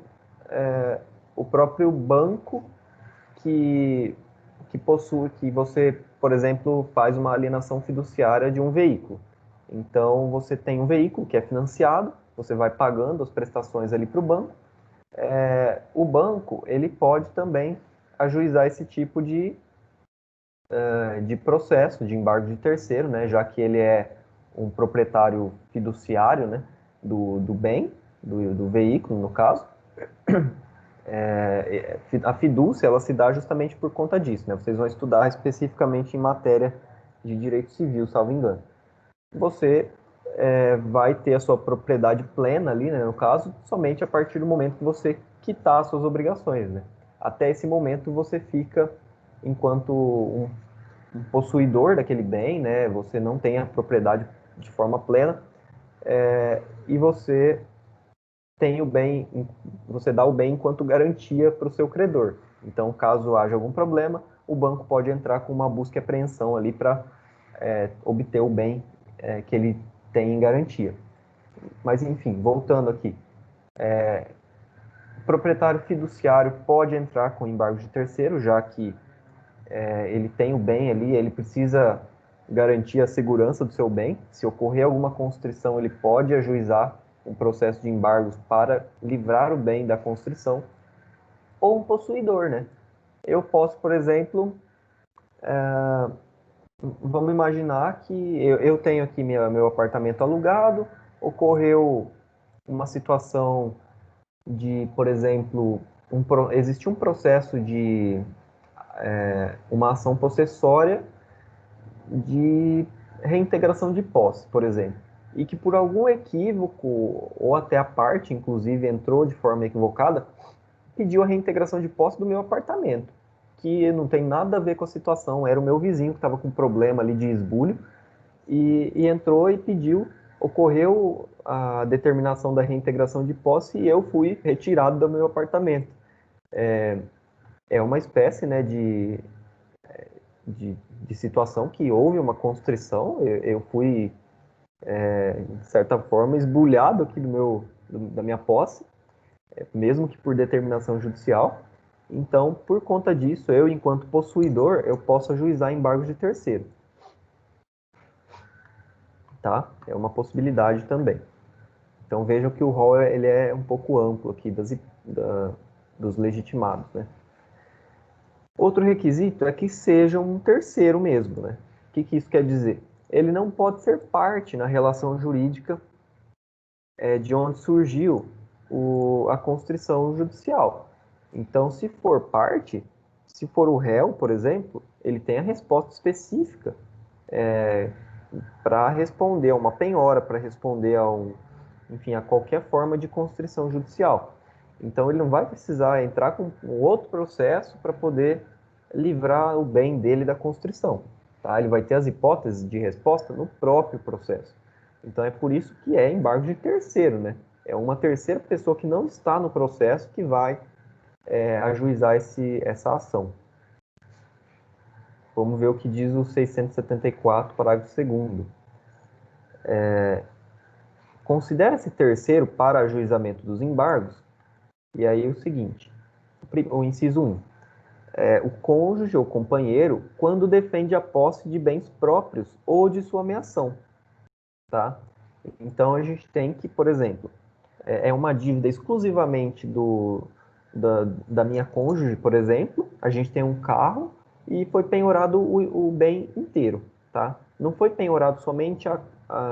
Speaker 1: banco que, que possui, que você, por exemplo, faz uma alienação fiduciária de um veículo. Então, você tem um veículo que é financiado, você vai pagando as prestações ali para o banco. O banco, ele pode também ajuizar esse tipo de processo de embargo de terceiro, né, já que ele é um proprietário fiduciário, né, do bem, do veículo, no caso. A fidúcia, ela se dá justamente por conta disso, né? Vocês vão estudar especificamente em matéria de direito civil, salvo engano. Você vai ter a sua propriedade plena ali, né, no caso, somente a partir do momento que você quitar as suas obrigações, né? Até esse momento você fica enquanto um possuidor daquele bem, né? Você não tem a propriedade de forma plena, e você tem o bem, você dá o bem enquanto garantia para o seu credor. Então, caso haja algum problema, o banco pode entrar com uma busca e apreensão ali para obter o bem que ele tem em garantia. Mas, enfim, voltando aqui. O proprietário fiduciário pode entrar com embargo de terceiro, já que ele tem o bem ali, ele precisa garantir a segurança do seu bem. Se ocorrer alguma constrição, ele pode ajuizar um processo de embargos para livrar o bem da constrição. Ou um possuidor, né? Eu posso, por exemplo, vamos imaginar que eu tenho aqui meu apartamento alugado, ocorreu uma situação de, por exemplo, existe um processo de uma ação possessória de reintegração de posse, por exemplo, e que por algum equívoco, ou até a parte, inclusive, entrou de forma equivocada, pediu a reintegração de posse do meu apartamento, que não tem nada a ver com a situação, era o meu vizinho que estava com problema ali de esbulho, e entrou e pediu, ocorreu a determinação da reintegração de posse e eu fui retirado do meu apartamento. É uma espécie, né, de situação que houve uma constrição, eu fui, de certa forma, esbulhado aqui da minha posse, mesmo que por determinação judicial. Então, por conta disso, eu, enquanto possuidor, eu posso ajuizar embargos de terceiro. Tá? É uma possibilidade também. Então, vejam que o rol ele é um pouco amplo aqui dos legitimados, né? Outro requisito é que seja um terceiro mesmo, né? O que isso quer dizer? Ele não pode ser parte na relação jurídica de onde surgiu a constrição judicial. Então, se for parte, se for o réu, por exemplo, ele tem a resposta específica para responder a uma penhora, para responder enfim, a qualquer forma de constrição judicial. Então, ele não vai precisar entrar com um outro processo para poder livrar o bem dele da constrição. Tá? Ele vai ter as hipóteses de resposta no próprio processo. Então, é por isso que é embargo de terceiro, né? É uma terceira pessoa que não está no processo que vai ajuizar essa ação. Vamos ver o que diz o 674, parágrafo 2º. Considera-se terceiro para ajuizamento dos embargos, e aí o seguinte, o inciso 1, o cônjuge ou companheiro quando defende a posse de bens próprios ou de sua ameação, tá? Então, a gente tem que, por exemplo, é uma dívida exclusivamente da minha cônjuge, por exemplo, a gente tem um carro e foi penhorado o bem inteiro, tá? Não foi penhorado somente a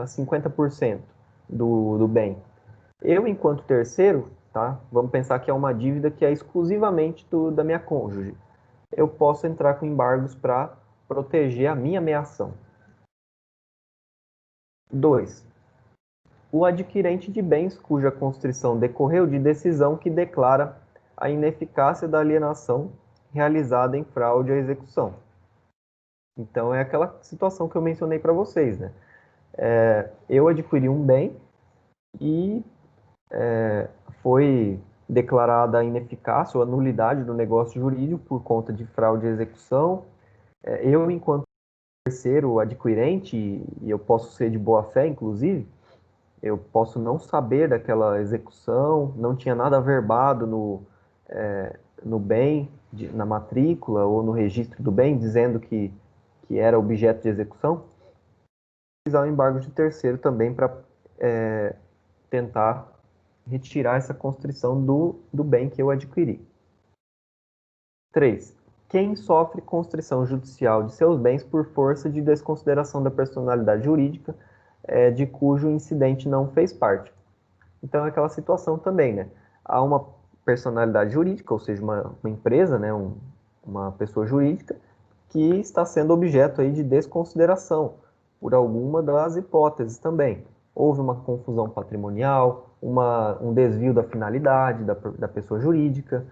Speaker 1: 50% do bem. Eu, enquanto terceiro, tá? Vamos pensar que é uma dívida que é exclusivamente da minha cônjuge. Eu posso entrar com embargos para proteger a minha ameação. 2. O adquirente de bens cuja constrição decorreu de decisão que declara a ineficácia da alienação realizada em fraude à execução. Então, é aquela situação que eu mencionei para vocês, né? Eu adquiri um bem e foi declarada a ineficácia ou a nulidade do negócio jurídico por conta de fraude à execução. Eu, enquanto terceiro adquirente, e eu posso ser de boa fé, inclusive, eu posso não saber daquela execução, não tinha nada averbado no bem, na matrícula ou no registro do bem, dizendo que era objeto de execução, usar o embargo de terceiro também para tentar retirar essa constrição do bem que eu adquiri. 3. Quem sofre constrição judicial de seus bens por força de desconsideração da personalidade jurídica de cujo incidente não fez parte. Então, é aquela situação também, né? Há uma personalidade jurídica, ou seja, uma empresa, né? Uma pessoa jurídica, que está sendo objeto aí de desconsideração por alguma das hipóteses também. Houve uma confusão patrimonial, um desvio da finalidade da pessoa jurídica,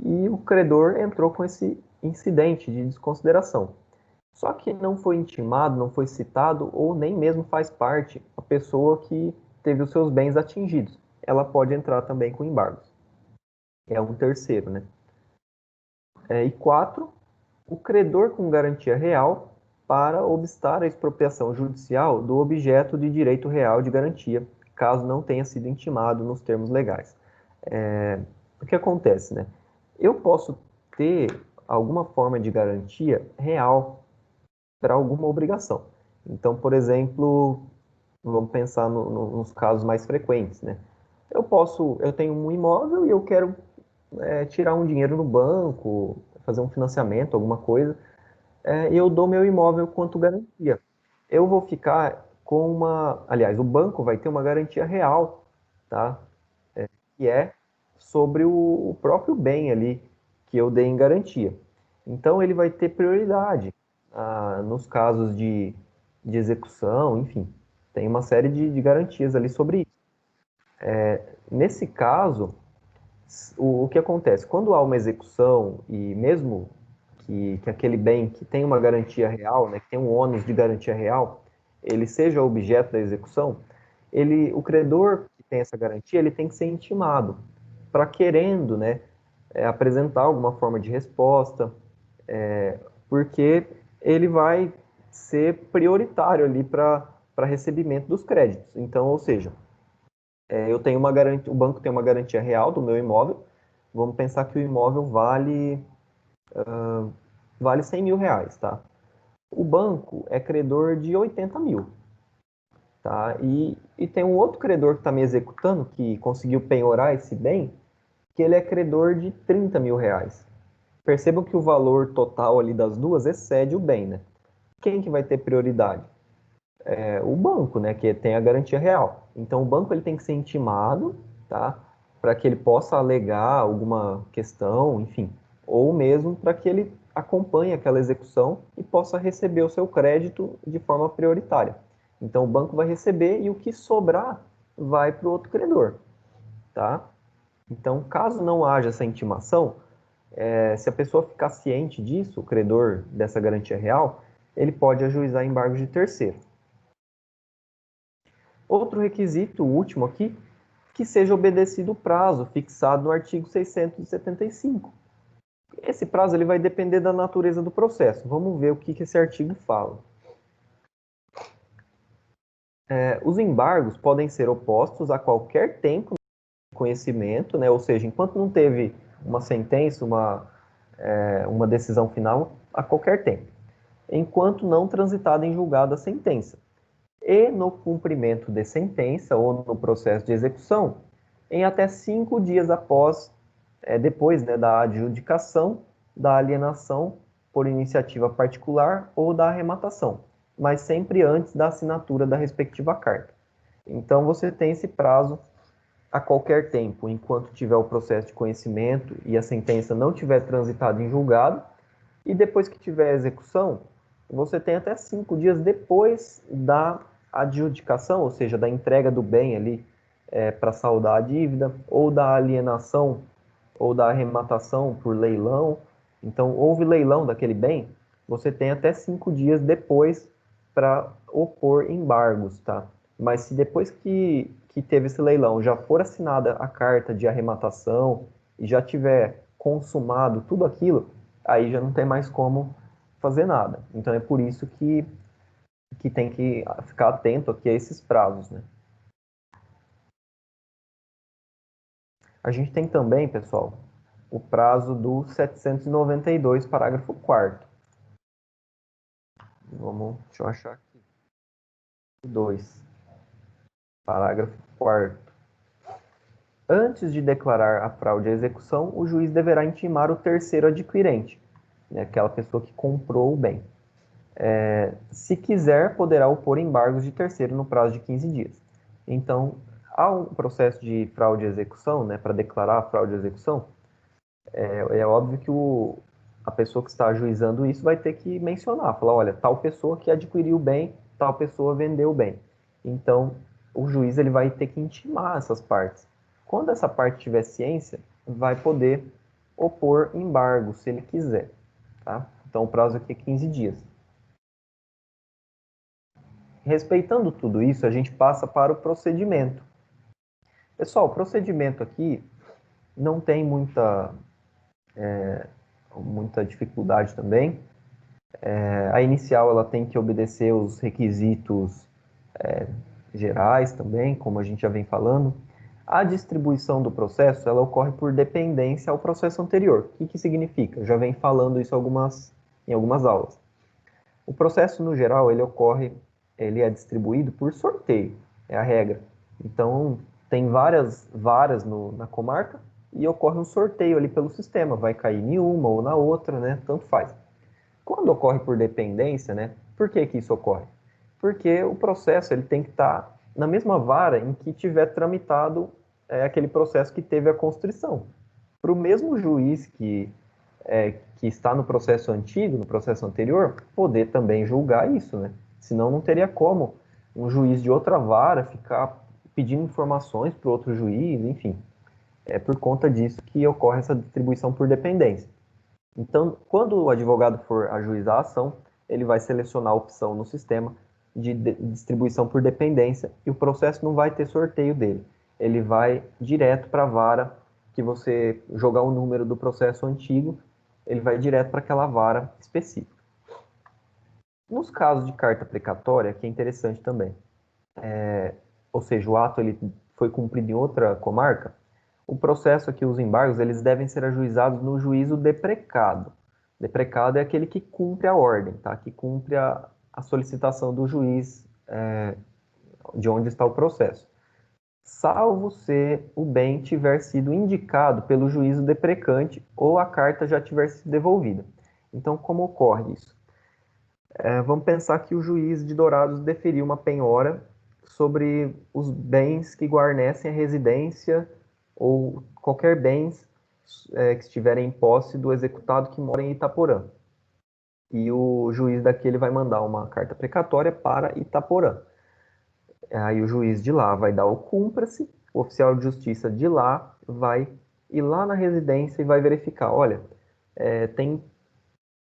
Speaker 1: e o credor entrou com esse incidente de desconsideração. Só que não foi intimado, não foi citado ou nem mesmo faz parte a pessoa que teve os seus bens atingidos. Ela pode entrar também com embargos. É um terceiro, né? E 4, o credor com garantia real para obstar a expropriação judicial do objeto de direito real de garantia, caso não tenha sido intimado nos termos legais. O que acontece, né? Eu posso ter alguma forma de garantia real para alguma obrigação. Então, por exemplo, vamos pensar nos casos mais frequentes, né? Eu tenho um imóvel e eu quero tirar um dinheiro no banco, fazer um financiamento, alguma coisa, e eu dou meu imóvel quanto garantia. Eu vou ficar com aliás, o banco vai ter uma garantia real, tá? Que é sobre o próprio bem ali que eu dei em garantia. Então, ele vai ter prioridade nos casos de execução, enfim, tem uma série de garantias ali sobre isso. Nesse caso, o que acontece? Quando há uma execução, e mesmo que aquele bem que tem uma garantia real, né, que tem um ônus de garantia real, ele seja objeto da execução, o credor que tem essa garantia, ele tem que ser intimado para querendo, né, apresentar alguma forma de resposta, porque ele vai ser prioritário ali para recebimento dos créditos. Então, ou seja, eu tenho uma garantia, o banco tem uma garantia real do meu imóvel. Vamos pensar que o imóvel vale 100 mil reais, tá? O banco é credor de 80 mil, tá? E tem um outro credor que está me executando, que conseguiu penhorar esse bem, que ele é credor de 30 mil reais. Percebam que o valor total ali das duas excede o bem, né? Quem que vai ter prioridade? O banco, né, que tem a garantia real. Então, o banco ele tem que ser intimado, tá, para que ele possa alegar alguma questão, enfim, ou mesmo para que ele acompanhe aquela execução e possa receber o seu crédito de forma prioritária. Então, o banco vai receber e o que sobrar vai para o outro credor, tá? Então, caso não haja essa intimação, se a pessoa ficar ciente disso, o credor dessa garantia real, ele pode ajuizar embargos de terceiro. Outro requisito, o último aqui, que seja obedecido o prazo fixado no artigo 675. Esse prazo ele vai depender da natureza do processo. Vamos ver o que esse artigo fala. Os embargos podem ser opostos a qualquer tempo de conhecimento, né? Ou seja, enquanto não teve uma sentença, uma decisão final, a qualquer tempo. Enquanto não transitada em julgado a sentença. E no cumprimento de sentença ou no processo de execução, em até 5 dias depois, né, da adjudicação, da alienação por iniciativa particular ou da arrematação, mas sempre antes da assinatura da respectiva carta. Então, você tem esse prazo a qualquer tempo, enquanto tiver o processo de conhecimento e a sentença não tiver transitado em julgado, e depois que tiver a execução, você tem até 5 dias depois da adjudicação, ou seja, da entrega do bem ali para saldar a dívida, ou da alienação, ou da arrematação por leilão. Então, houve leilão daquele bem, você tem até 5 dias depois para opor embargos, tá? Mas se depois que teve esse leilão já for assinada a carta de arrematação e já tiver consumado tudo aquilo, aí já não tem mais como fazer nada. Então é por isso que tem que ficar atento aqui a esses prazos, né? A gente tem também, pessoal, o prazo do 792, parágrafo 4º. Deixa eu achar aqui. 2, parágrafo 4º. Antes de declarar a fraude à execução, o juiz deverá intimar o terceiro adquirente, né, aquela pessoa que comprou o bem. Se quiser, poderá opor embargos de terceiro no prazo de 15 dias. Então, há um processo de fraude à execução, né, para declarar a fraude à execução, é óbvio que a pessoa que está ajuizando isso vai ter que mencionar, falar, olha, tal pessoa que adquiriu o bem, tal pessoa vendeu o bem. Então, o juiz ele vai ter que intimar essas partes. Quando essa parte tiver ciência, vai poder opor embargo, se ele quiser. Tá? Então, o prazo aqui é 15 dias. Respeitando tudo isso, a gente passa para o procedimento. Pessoal, o procedimento aqui não tem muita dificuldade também. A inicial ela tem que obedecer os requisitos gerais também, como a gente já vem falando. A distribuição do processo ela ocorre por dependência ao processo anterior. O que significa? Já vem falando isso em algumas aulas. O processo, no geral, ele é distribuído por sorteio, é a regra. Então, tem várias varas na comarca e ocorre um sorteio ali pelo sistema, vai cair em uma ou na outra, né? Tanto faz. Quando ocorre por dependência, né? Por que isso ocorre? Porque o processo ele tem que estar na mesma vara em que tiver tramitado aquele processo que teve a constrição. Para o mesmo juiz que está no processo antigo, no processo anterior, poder também julgar isso, né? Senão não teria como um juiz de outra vara ficar pedindo informações para outro juiz, enfim. É por conta disso que ocorre essa distribuição por dependência. Então, quando o advogado for ajuizar a ação, ele vai selecionar a opção no sistema de distribuição por dependência e o processo não vai ter sorteio dele. Ele vai direto para a vara que você jogar o número do processo antigo, ele vai direto para aquela vara específica. Nos casos de carta precatória, que é interessante também, ou seja, o ato ele foi cumprido em outra comarca, o processo aqui, os embargos, eles devem ser ajuizados no juízo deprecado. Deprecado é aquele que cumpre a ordem, tá? Que cumpre a solicitação do juiz de onde está o processo. Salvo se o bem tiver sido indicado pelo juízo deprecante ou a carta já tiver sido devolvida. Então, como ocorre isso? Vamos pensar que o juiz de Dourados deferiu uma penhora sobre os bens que guarnecem a residência ou qualquer bens que estiverem em posse do executado que mora em Itaporã. E o juiz daqui ele vai mandar uma carta precatória para Itaporã. Aí o juiz de lá vai dar o cúmplice, o oficial de justiça de lá vai ir lá na residência e vai verificar, olha, tem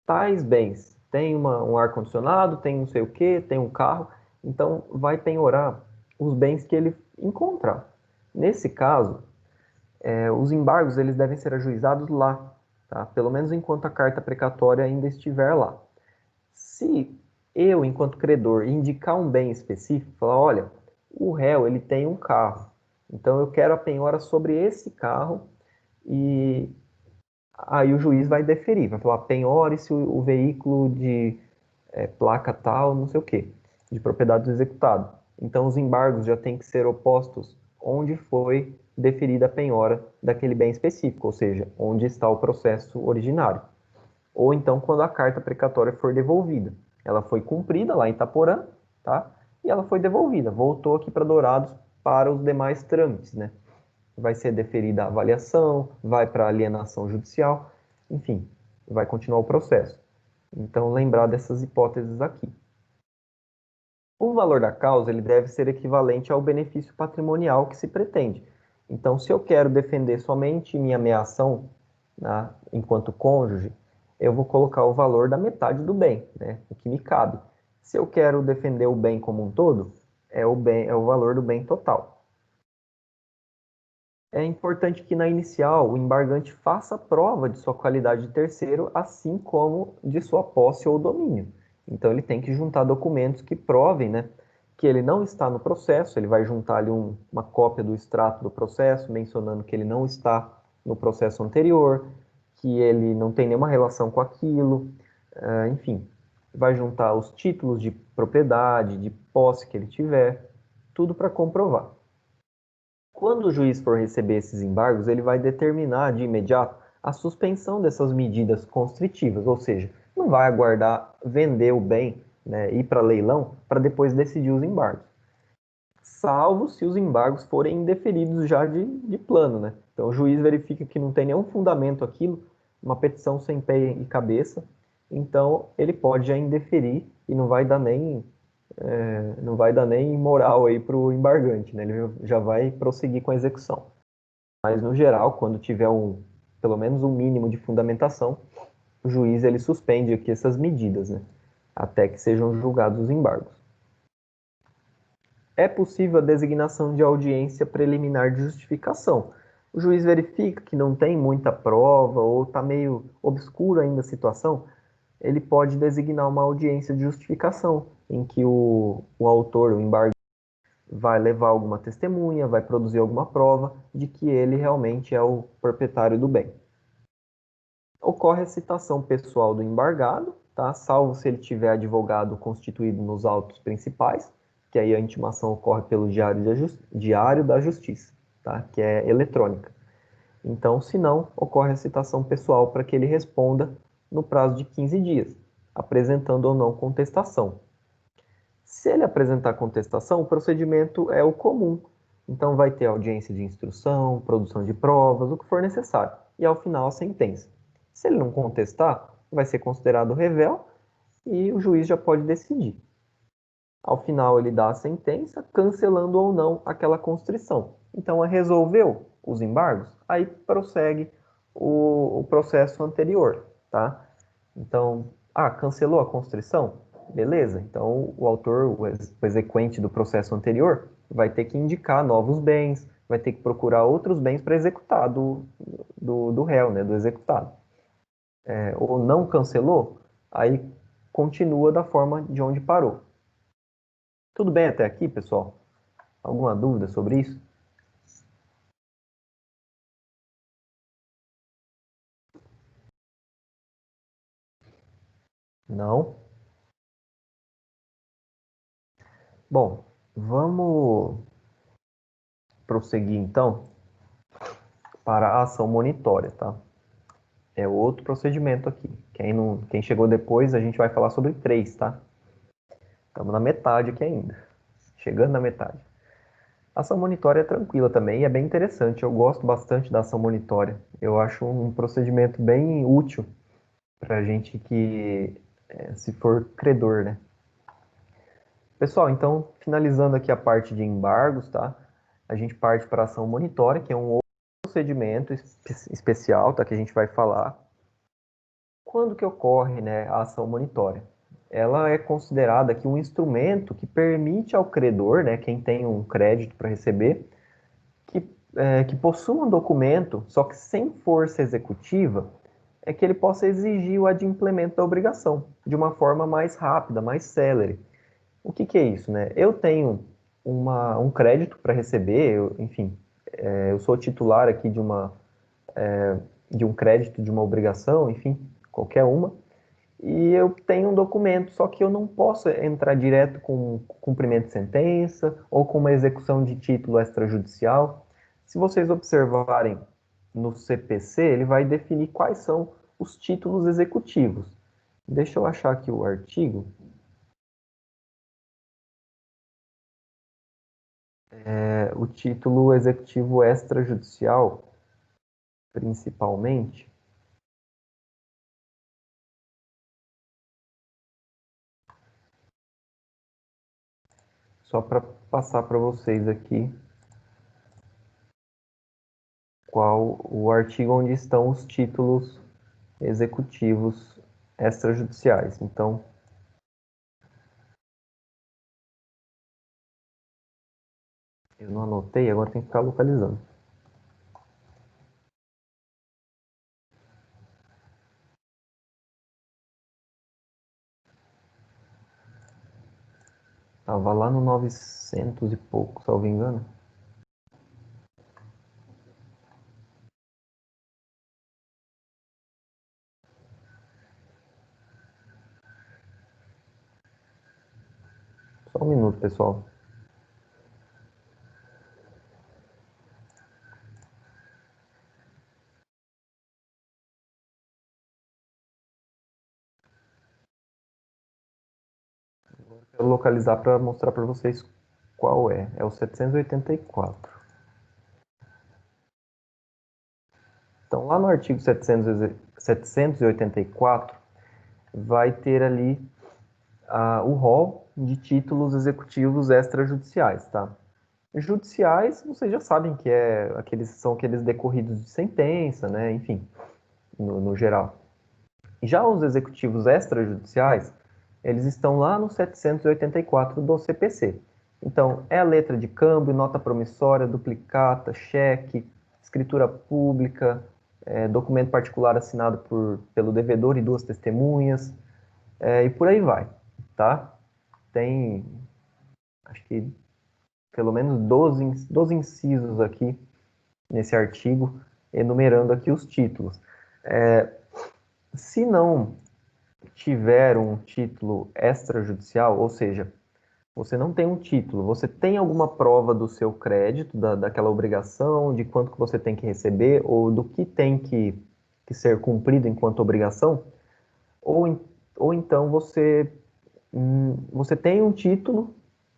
Speaker 1: tais bens, tem um ar-condicionado, tem não sei o que, tem um carro, então vai penhorar os bens que ele encontrar. Nesse caso, os embargos eles devem ser ajuizados lá, tá? Pelo menos enquanto a carta precatória ainda estiver lá. Se eu, enquanto credor, indicar um bem específico, falar, olha, o réu, ele tem um carro, então eu quero a penhora sobre esse carro e aí o juiz vai deferir, vai falar, penhore-se o veículo de placa tal, não sei o quê, de propriedade do executado. Então os embargos já têm que ser opostos onde foi deferida a penhora daquele bem específico, ou seja, onde está o processo originário. Ou então quando a carta precatória for devolvida. Ela foi cumprida lá em Itaporã, tá? E ela foi devolvida, voltou aqui para Dourados para os demais trâmites, né? Vai ser deferida a avaliação, vai para alienação judicial, enfim, vai continuar o processo. Então, lembrar dessas hipóteses aqui. O valor da causa ele deve ser equivalente ao benefício patrimonial que se pretende. Então, se eu quero defender somente minha meação, né, enquanto cônjuge, eu vou colocar o valor da metade do bem, né, o que me cabe. Se eu quero defender o bem como um todo, é o valor do bem total. É importante que na inicial o embargante faça prova de sua qualidade de terceiro, assim como de sua posse ou domínio. Então ele tem que juntar documentos que provem, né, que ele não está no processo, ele vai juntar ali uma cópia do extrato do processo, mencionando que ele não está no processo anterior, que ele não tem nenhuma relação com aquilo, enfim, vai juntar os títulos de propriedade, de posse que ele tiver, tudo para comprovar. Quando o juiz for receber esses embargos, ele vai determinar de imediato a suspensão dessas medidas constritivas, ou seja, não vai aguardar vender o bem, né, ir para leilão para depois decidir os embargos, salvo se os embargos forem indeferidos já de plano, né? Então o juiz verifica que não tem nenhum fundamento aquilo, uma petição sem pé e cabeça, então ele pode já indeferir e não vai dar nem moral aí para o embargante, né? Ele já vai prosseguir com a execução. Mas no geral, quando tiver pelo menos um mínimo de fundamentação, o juiz ele suspende aqui essas medidas, né? Até que sejam julgados os embargos. É possível a designação de audiência preliminar de justificação. O juiz verifica que não tem muita prova ou está meio obscura ainda a situação, ele pode designar uma audiência de justificação, em que o autor, o embargante, vai levar alguma testemunha, vai produzir alguma prova de que ele realmente é o proprietário do bem. Ocorre a citação pessoal do embargado, tá? Salvo se ele tiver advogado constituído nos autos principais, que aí a intimação ocorre pelo Diário da Justiça, tá? Que é eletrônica. Então, se não, ocorre a citação pessoal para que ele responda no prazo de 15 dias, apresentando ou não contestação. Se ele apresentar contestação, o procedimento é o comum. Então, vai ter audiência de instrução, produção de provas, o que for necessário. E, ao final, a sentença. Se ele não contestar, vai ser considerado réu e o juiz já pode decidir. Ao final, ele dá a sentença, cancelando ou não aquela constrição. Então, resolveu os embargos, aí prossegue o processo anterior, tá? Então, cancelou a constrição? Beleza, então o autor, o exequente do processo anterior, vai ter que indicar novos bens, vai ter que procurar outros bens para executar do réu, né, do executado. Ou não cancelou, aí continua da forma de onde parou. Tudo bem até aqui, pessoal? Alguma dúvida sobre isso? Não? Bom, vamos prosseguir então para a ação monitória, tá? É outro procedimento aqui. Quem chegou depois, a gente vai falar sobre 3, tá? Estamos na metade aqui ainda. Chegando na metade. A ação monitória é tranquila também e é bem interessante. Eu gosto bastante da ação monitória. Eu acho um procedimento bem útil para a gente se for credor, né? Pessoal, então, finalizando aqui a parte de embargos, tá? A gente parte para a ação monitória, que é um outro procedimento especial, tá? Que a gente vai falar. Quando que ocorre, né, a ação monitória? Ela é considerada aqui um instrumento que permite ao credor, né, quem tem um crédito para receber, que possua um documento, só que sem força executiva, é que ele possa exigir o adimplemento da obrigação de uma forma mais rápida, mais célere. O que é isso, né? Eu tenho um crédito para receber, enfim, eu sou titular aqui de um crédito, de uma obrigação, enfim, qualquer uma, e eu tenho um documento, só que eu não posso entrar direto com cumprimento de sentença ou com uma execução de título extrajudicial. Se vocês observarem no CPC, ele vai definir quais são os títulos executivos. Deixa eu achar aqui o artigo. O título executivo extrajudicial, principalmente, só para passar para vocês aqui qual o artigo onde estão os títulos executivos extrajudiciais. Então, eu não anotei, agora tem que ficar localizando. Estava lá no 900 e pouco, salvo engano. Só um minuto, pessoal. Quero localizar para mostrar para vocês qual é. É o 784. Então, lá no artigo 784, vai ter ali o rol de títulos executivos extrajudiciais, tá? Judiciais, vocês já sabem que são aqueles decorridos de sentença, né? Enfim, no geral. Já os executivos extrajudiciais, eles estão lá no 784 do CPC. Então, é a letra de câmbio, nota promissória, duplicata, cheque, escritura pública, documento particular assinado pelo devedor e duas testemunhas, e por aí vai, tá? Tem, acho que, pelo menos 12 incisos aqui nesse artigo, enumerando aqui os títulos. Se não tiver um título extrajudicial, ou seja, você não tem um título, você tem alguma prova do seu crédito, daquela obrigação, de quanto que você tem que receber, ou do que tem que ser cumprido enquanto obrigação, ou, ou então você tem um título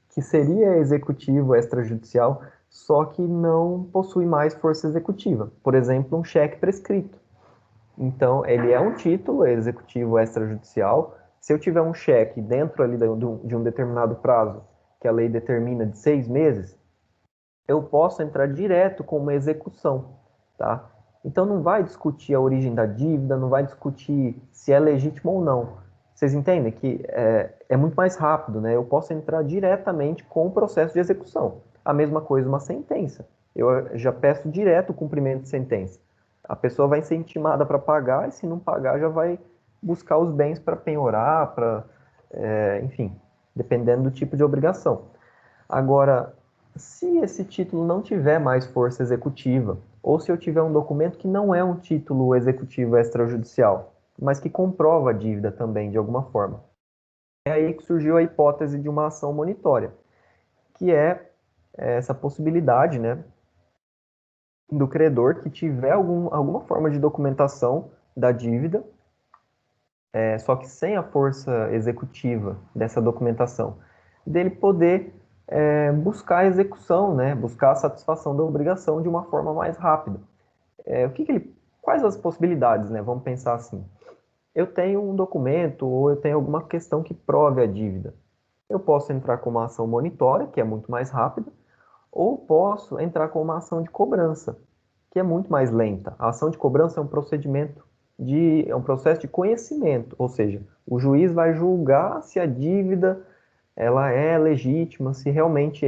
Speaker 1: que seria executivo extrajudicial, só que não possui mais força executiva. Por exemplo, um cheque prescrito. Então, ele é um título executivo extrajudicial. Se eu tiver um cheque dentro ali de um determinado prazo, que a lei determina de 6 meses, eu posso entrar direto com uma execução, tá? Então, não vai discutir a origem da dívida, não vai discutir se é legítimo ou não. Vocês entendem que é muito mais rápido, né? Eu posso entrar diretamente com o processo de execução. A mesma coisa uma sentença. Eu já peço direto o cumprimento de sentença. A pessoa vai ser intimada para pagar e se não pagar já vai buscar os bens para penhorar, enfim, dependendo do tipo de obrigação. Agora, se esse título não tiver mais força executiva, ou se eu tiver um documento que não é um título executivo extrajudicial, mas que comprova a dívida também de alguma forma, é aí que surgiu a hipótese de uma ação monitória, que é essa possibilidade, né, do credor que tiver alguma forma de documentação da dívida, só que sem a força executiva dessa documentação, dele poder buscar a execução, né, buscar a satisfação da obrigação de uma forma mais rápida. Quais as possibilidades, né? Vamos pensar assim. Eu tenho um documento ou eu tenho alguma questão que prove a dívida. Eu posso entrar com uma ação monitória, que é muito mais rápida, ou posso entrar com uma ação de cobrança, que é muito mais lenta. A ação de cobrança é um é um processo de conhecimento, ou seja, o juiz vai julgar se a dívida ela é legítima, se realmente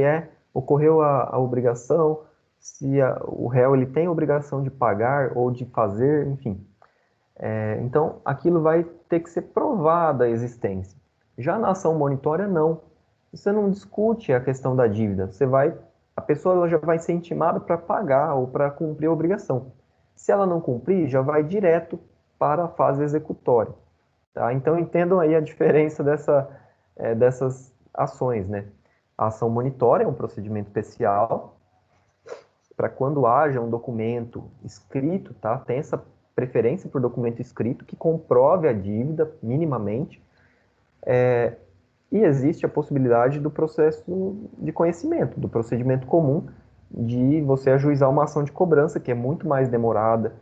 Speaker 1: ocorreu a obrigação, se o réu ele tem a obrigação de pagar ou de fazer, enfim. Então, aquilo vai ter que ser provada a existência. Já na ação monitória, não. Você não discute a questão da dívida. A pessoa ela já vai ser intimada para pagar ou para cumprir a obrigação. Se ela não cumprir, já vai direto para a fase executória. Tá? Então, entendam aí a diferença dessas ações, né? A ação monitória é um procedimento especial para quando haja um documento escrito, tá? Tem essa preferência por documento escrito que comprove a dívida minimamente, e existe a possibilidade do processo de conhecimento, do procedimento comum de você ajuizar uma ação de cobrança, que é muito mais demorada.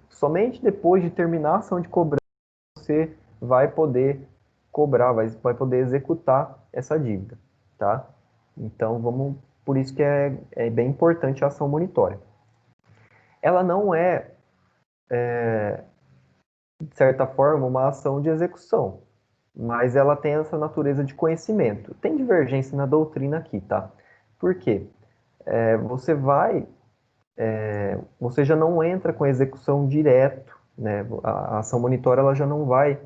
Speaker 1: Somente depois de terminar a ação de cobrança, você vai poder cobrar, vai poder executar essa dívida, tá? Então, por isso que é bem importante a ação monitória. Ela não é, de certa forma, uma ação de execução, mas ela tem essa natureza de conhecimento. Tem divergência na doutrina aqui, tá? Por quê? Você já não entra com execução direto, né? A ação monitória ela já não vai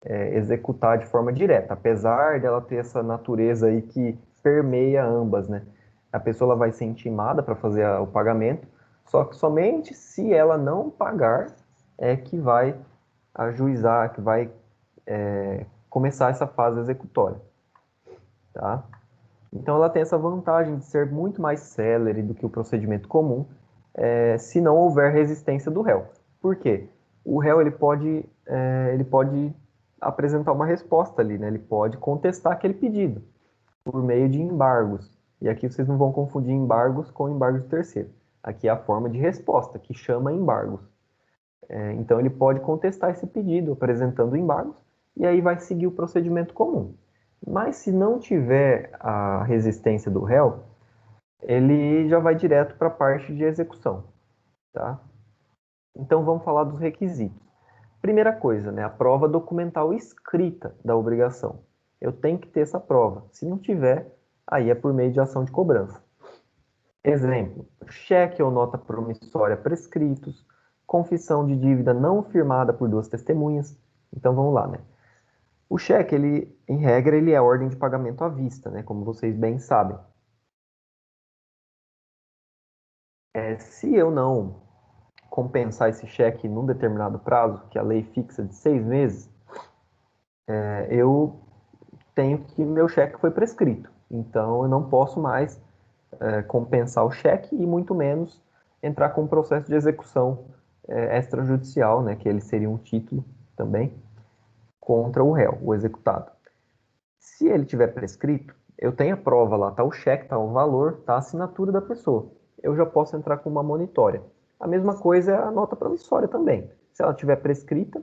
Speaker 1: executar de forma direta, apesar dela ter essa natureza aí que permeia ambas, né? A pessoa ela vai ser intimada para fazer o pagamento, só que somente se ela não pagar é que vai ajuizar, que vai começar essa fase executória, tá? Então ela tem essa vantagem de ser muito mais célere do que o procedimento comum, se não houver resistência do réu. Por quê? O réu ele pode apresentar uma resposta ali, né? Ele pode contestar aquele pedido por meio de embargos. E aqui vocês não vão confundir embargos com embargos de terceiro. Aqui é a forma de resposta, que chama embargos. Então ele pode contestar esse pedido apresentando embargos, e aí vai seguir o procedimento comum. Mas se não tiver a resistência do réu, ele já vai direto para a parte de execução, tá? Então vamos falar dos requisitos. Primeira coisa, né, a prova documental escrita da obrigação. Eu tenho que ter essa prova. Se não tiver, aí é por meio de ação de cobrança. Exemplo, cheque ou nota promissória prescritos, confissão de dívida não firmada por duas testemunhas. Então vamos lá, né? O cheque, ele, em regra, ele é ordem de pagamento à vista, né? Como vocês bem sabem. Se eu não compensar esse cheque num determinado prazo, que a lei fixa de 6 meses, eu tenho que meu cheque foi prescrito. Então eu não posso mais compensar o cheque e muito menos entrar com um processo de execução extrajudicial, né? Que ele seria um título também contra o réu, o executado. Se ele tiver prescrito, eu tenho a prova lá, tá o cheque, tá o valor, tá a assinatura da pessoa. Eu já posso entrar com uma monitória. A mesma coisa é a nota promissória também. Se ela tiver prescrita,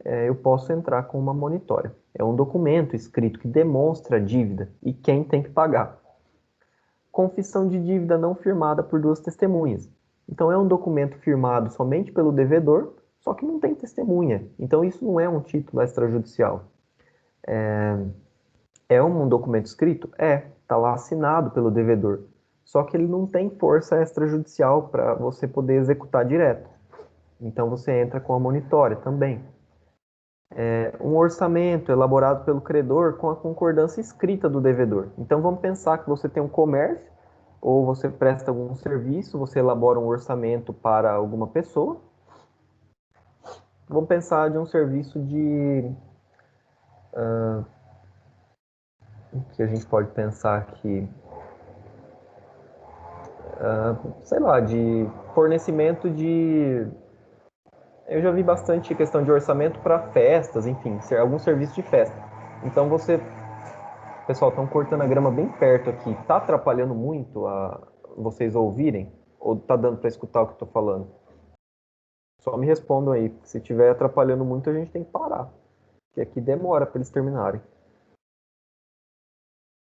Speaker 1: eu posso entrar com uma monitória. É um documento escrito que demonstra a dívida e quem tem que pagar. Confissão de dívida não firmada por duas testemunhas. Então é um documento firmado somente pelo devedor, só que não tem testemunha. Então isso não é um título extrajudicial. É um documento escrito? Está lá assinado pelo devedor. Só que ele não tem força extrajudicial para você poder executar direto. Então você entra com a monitória também. Um orçamento elaborado pelo credor com a concordância escrita do devedor. Então vamos pensar que você tem um comércio ou você presta algum serviço, você elabora um orçamento para alguma pessoa. Vamos pensar de um serviço que a gente pode pensar aqui, sei lá, de fornecimento de... Eu já vi bastante questão de orçamento para festas, enfim, algum serviço de festa. Então pessoal, estão cortando a grama bem perto aqui. Tá atrapalhando muito vocês ouvirem? Ou tá dando para escutar o que eu tô falando? Só me respondam aí. Se estiver atrapalhando muito, a gente tem que parar. Porque aqui demora para eles terminarem.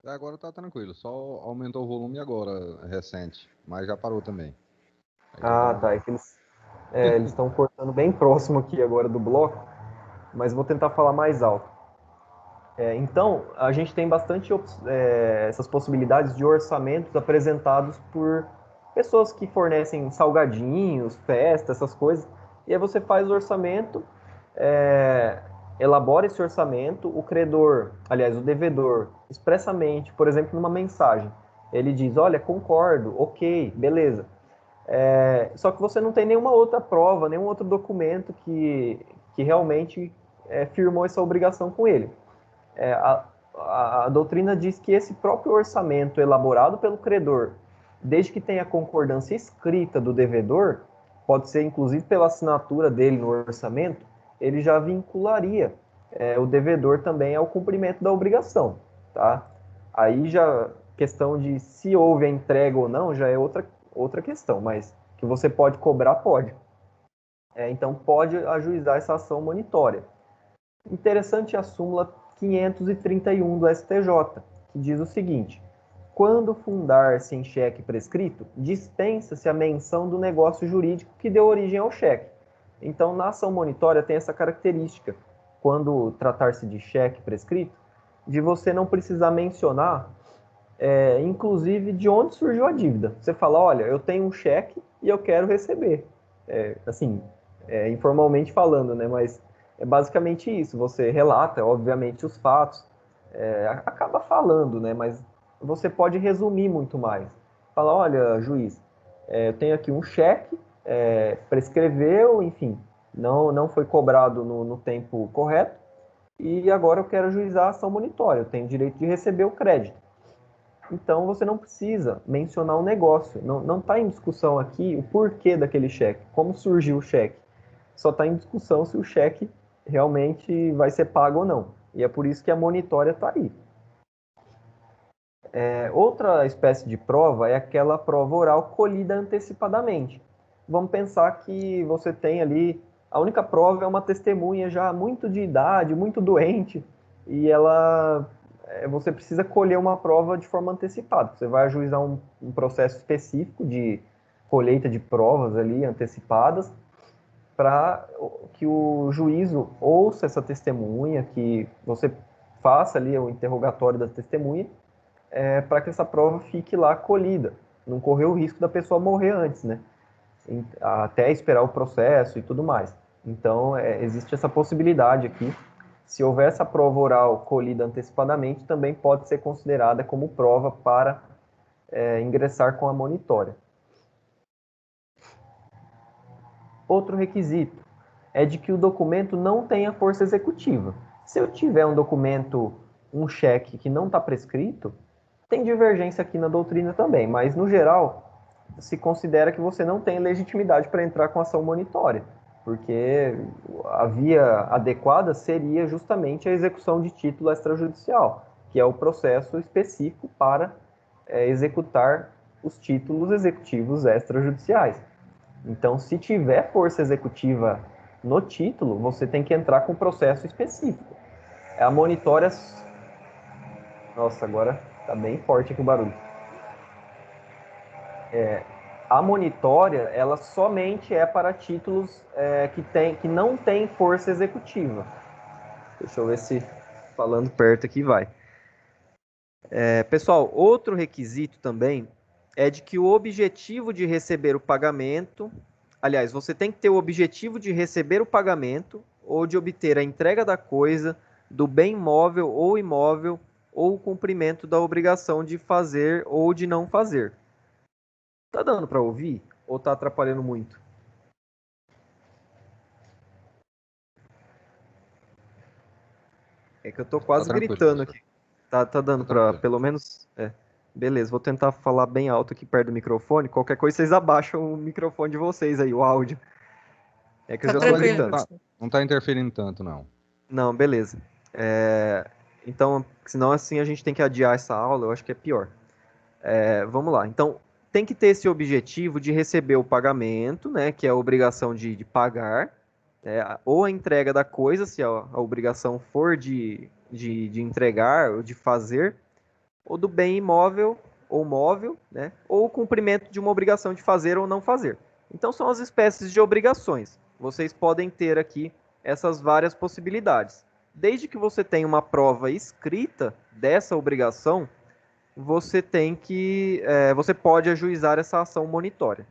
Speaker 2: Agora tá tranquilo, só aumentou o volume agora, recente, mas já parou também. Aí já
Speaker 1: Ah,
Speaker 2: tá.
Speaker 1: tá. É que eles estão cortando bem próximo aqui agora do bloco, mas vou tentar falar mais alto. Então, a gente tem bastante essas possibilidades de orçamentos apresentados por pessoas que fornecem salgadinhos, festa, essas coisas. E aí você faz o orçamento elabora esse orçamento, o credor, aliás, o devedor, expressamente, por exemplo, numa mensagem, ele diz, olha, concordo, ok, beleza. Só que você não tem nenhuma outra prova, nenhum outro documento que realmente firmou essa obrigação com ele. A doutrina diz que esse próprio orçamento elaborado pelo credor, desde que tenha concordância escrita do devedor, pode ser inclusive pela assinatura dele no orçamento, ele já vincularia o devedor também ao cumprimento da obrigação, tá? Aí já questão de se houve a entrega ou não já é outra questão, mas que você pode cobrar, pode. Então pode ajuizar essa ação monitória. Interessante a súmula 531 do STJ, que diz o seguinte: quando fundar-se em cheque prescrito, dispensa-se a menção do negócio jurídico que deu origem ao cheque. Então, na ação monitória tem essa característica, quando tratar-se de cheque prescrito, de você não precisar mencionar, inclusive, de onde surgiu a dívida. Você fala, olha, eu tenho um cheque e eu quero receber. Assim, informalmente falando, né? Mas é basicamente isso. Você relata, obviamente, os fatos, acaba falando, né? Mas você pode resumir muito mais. Fala, olha, juiz, eu tenho aqui um cheque, prescreveu, enfim, não foi cobrado no tempo correto, e agora eu quero ajuizar a ação monitória, eu tenho direito de receber o crédito. Então você não precisa mencionar o negócio, não está em discussão aqui o porquê daquele cheque, como surgiu o cheque. Só está em discussão se o cheque realmente vai ser pago ou não. E é por isso que a monitória está aí. Outra espécie de prova é aquela prova oral colhida antecipadamente. Vamos pensar que você tem ali, a única prova é uma testemunha já muito de idade, muito doente, e você precisa colher uma prova de forma antecipada. Você vai ajuizar um processo específico de colheita de provas ali antecipadas, para que o juízo ouça essa testemunha, que você faça ali o interrogatório da testemunha, para que essa prova fique lá colhida, não correr o risco da pessoa morrer antes, né? Até esperar o processo e tudo mais. Então, existe essa possibilidade aqui. Se houver essa prova oral colhida antecipadamente, também pode ser considerada como prova para ingressar com a monitória. Outro requisito é de que o documento não tenha força executiva. Se eu tiver um documento, um cheque que não está prescrito, tem divergência aqui na doutrina também, mas no geral se considera que você não tem legitimidade para entrar com ação monitória, porque a via adequada seria justamente a execução de título extrajudicial, que é o processo específico para executar os títulos executivos extrajudiciais. Então, se tiver força executiva no título, você tem que entrar com processo específico. A monitória... Nossa, agora tá bem forte aqui o barulho. A monitória, ela somente é para títulos que não tem força executiva. Deixa eu ver se falando perto aqui vai. Pessoal, outro requisito também é de que o objetivo de receber o pagamento... Aliás, você tem que ter o objetivo de receber o pagamento ou de obter a entrega da coisa, do bem móvel ou imóvel, ou o cumprimento da obrigação de fazer ou de não fazer. Tá dando para ouvir? Ou tá atrapalhando muito? É que eu tô quase gritando aqui. Tá dando para pelo menos... Beleza, vou tentar falar bem alto aqui perto do microfone. Qualquer coisa, vocês abaixam o microfone de vocês aí, o áudio. É que eu já tô gritando.
Speaker 2: Não tá interferindo tanto, não.
Speaker 1: Não, beleza. Então, senão assim a gente tem que adiar essa aula, eu acho que é pior. Vamos lá. Então, tem que ter esse objetivo de receber o pagamento, né, que é a obrigação de pagar, ou a entrega da coisa, se a obrigação for de entregar ou de fazer, ou do bem imóvel ou móvel, né, ou o cumprimento de uma obrigação de fazer ou não fazer. Então, são as espécies de obrigações. Vocês podem ter aqui essas várias possibilidades. Desde que você tenha uma prova escrita dessa obrigação, você pode ajuizar essa ação monitória.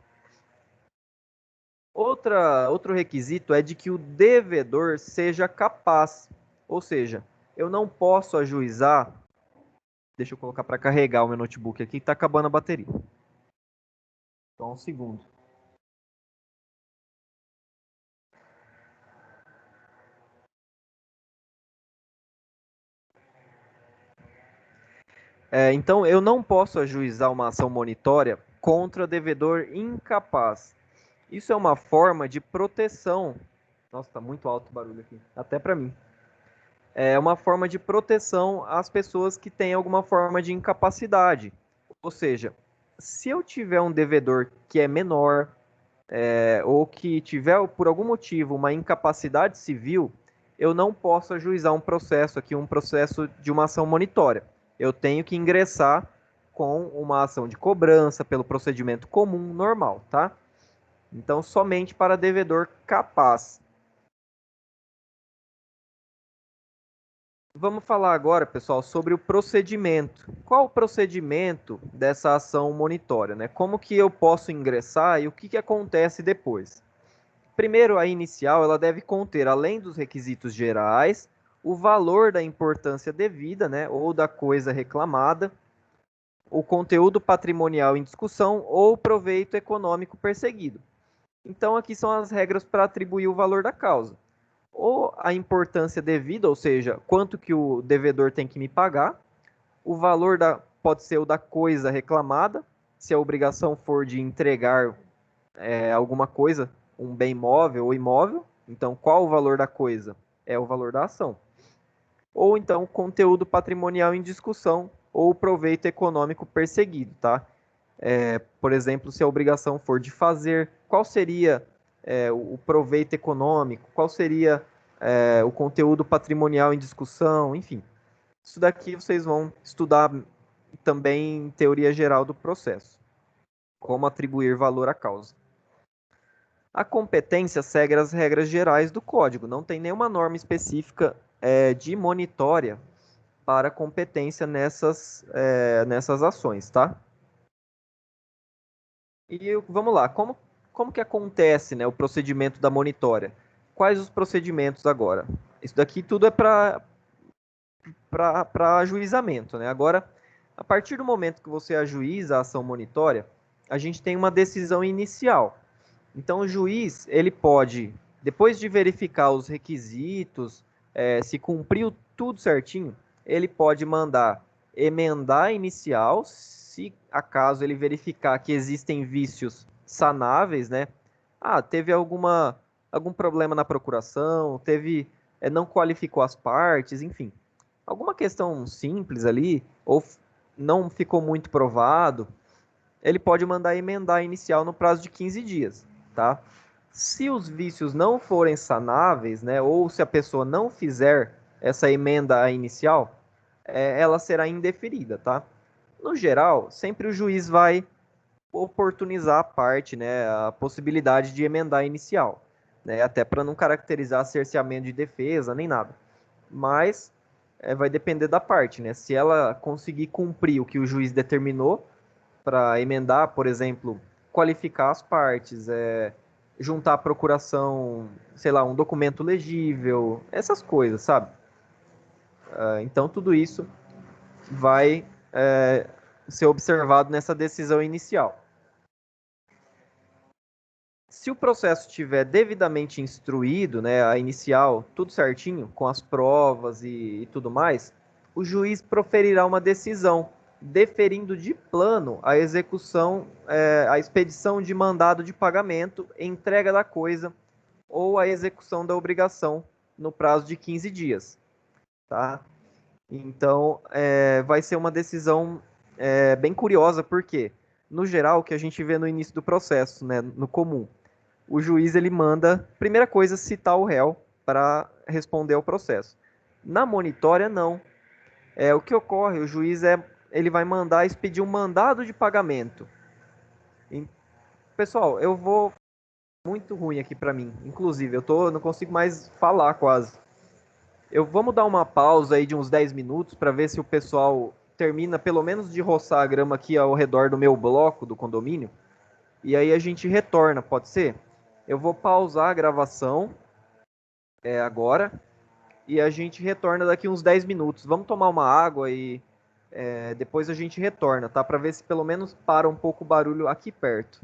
Speaker 3: Outro requisito é de que o devedor seja capaz, ou seja, eu não posso ajuizar. Deixa eu colocar para carregar o meu notebook aqui, que está acabando a bateria. Só um segundo. Então, eu não posso ajuizar uma ação monitória contra devedor incapaz. Isso é uma forma de proteção. Nossa, está muito alto o barulho aqui, até para mim. É uma forma de proteção às pessoas que têm alguma forma de incapacidade. Ou seja, se eu tiver um devedor que é menor, ou que tiver, por algum motivo, uma incapacidade civil, eu não posso ajuizar um processo aqui, um processo de uma ação monitória. Eu tenho que ingressar com uma ação de cobrança pelo procedimento comum normal, tá? Então, somente para devedor capaz. Vamos falar agora, pessoal, sobre o procedimento. Qual o procedimento dessa ação monitória, né? Como que eu posso ingressar e o que acontece depois? Primeiro, a inicial ela deve conter, além dos requisitos gerais, o valor da importância devida, né, ou da coisa reclamada, o conteúdo patrimonial em discussão ou o proveito econômico perseguido. Então, aqui são as regras para atribuir o valor da causa. Ou a importância devida, ou seja, quanto que o devedor tem que me pagar, o valor pode ser o da coisa reclamada, se a obrigação for de entregar alguma coisa, um bem móvel ou imóvel. Então, qual o valor da coisa? É o valor da ação. Ou então, conteúdo patrimonial em discussão ou proveito econômico perseguido, tá? Por exemplo, se a obrigação for de fazer, qual seria o proveito econômico? Qual seria o conteúdo patrimonial em discussão? Enfim, isso daqui vocês vão estudar também em teoria geral do processo. Como atribuir valor à causa. A competência segue as regras gerais do código, não tem nenhuma norma específica de monitória para competência nessas ações, tá? E vamos lá, como que acontece, né, o procedimento da monitória? Quais os procedimentos agora? Isso daqui tudo é para ajuizamento, né? Agora, a partir do momento que você ajuiza a ação monitória, a gente tem uma decisão inicial. Então, o juiz, ele pode, depois de verificar os requisitos, se cumpriu tudo certinho, ele pode mandar emendar a inicial, se acaso ele verificar que existem vícios sanáveis, né? Teve algum problema na procuração, não qualificou as partes, enfim. Alguma questão simples ali, ou não ficou muito provado, ele pode mandar emendar a inicial no prazo de 15 dias, tá? Se os vícios não forem sanáveis, né, ou se a pessoa não fizer essa emenda inicial, ela será indeferida, tá? No geral, sempre o juiz vai oportunizar a parte, né, a possibilidade de emendar a inicial, né, até para não caracterizar cerceamento de defesa nem nada. Mas vai depender da parte, né? Se ela conseguir cumprir o que o juiz determinou para emendar, por exemplo, qualificar as partes, juntar a procuração, sei lá, um documento legível, essas coisas, sabe? Então, tudo isso vai ser observado nessa decisão inicial. Se o processo estiver devidamente instruído, né, a inicial, tudo certinho, com as provas e tudo mais, o juiz proferirá uma decisão, deferindo de plano a execução, a expedição de mandado de pagamento, entrega da coisa ou a execução da obrigação no prazo de 15 dias. Tá? Então, vai ser uma decisão bem curiosa, porque, no geral, o que a gente vê no início do processo, né, no comum, o juiz ele manda, primeira coisa, citar o réu para responder ao processo. Na monitória, não. O que ocorre, o juiz ele vai mandar expedir um mandado de pagamento. Pessoal, eu vou muito ruim aqui para mim. Inclusive, não consigo mais falar quase. Vamos dar uma pausa aí de uns 10 minutos para ver se o pessoal termina pelo menos de roçar a grama aqui ao redor do meu bloco do condomínio. E aí a gente retorna, pode ser? Eu vou pausar a gravação agora e a gente retorna daqui uns 10 minutos. Vamos tomar uma água e depois a gente retorna, tá? Para ver se pelo menos para um pouco o barulho aqui perto.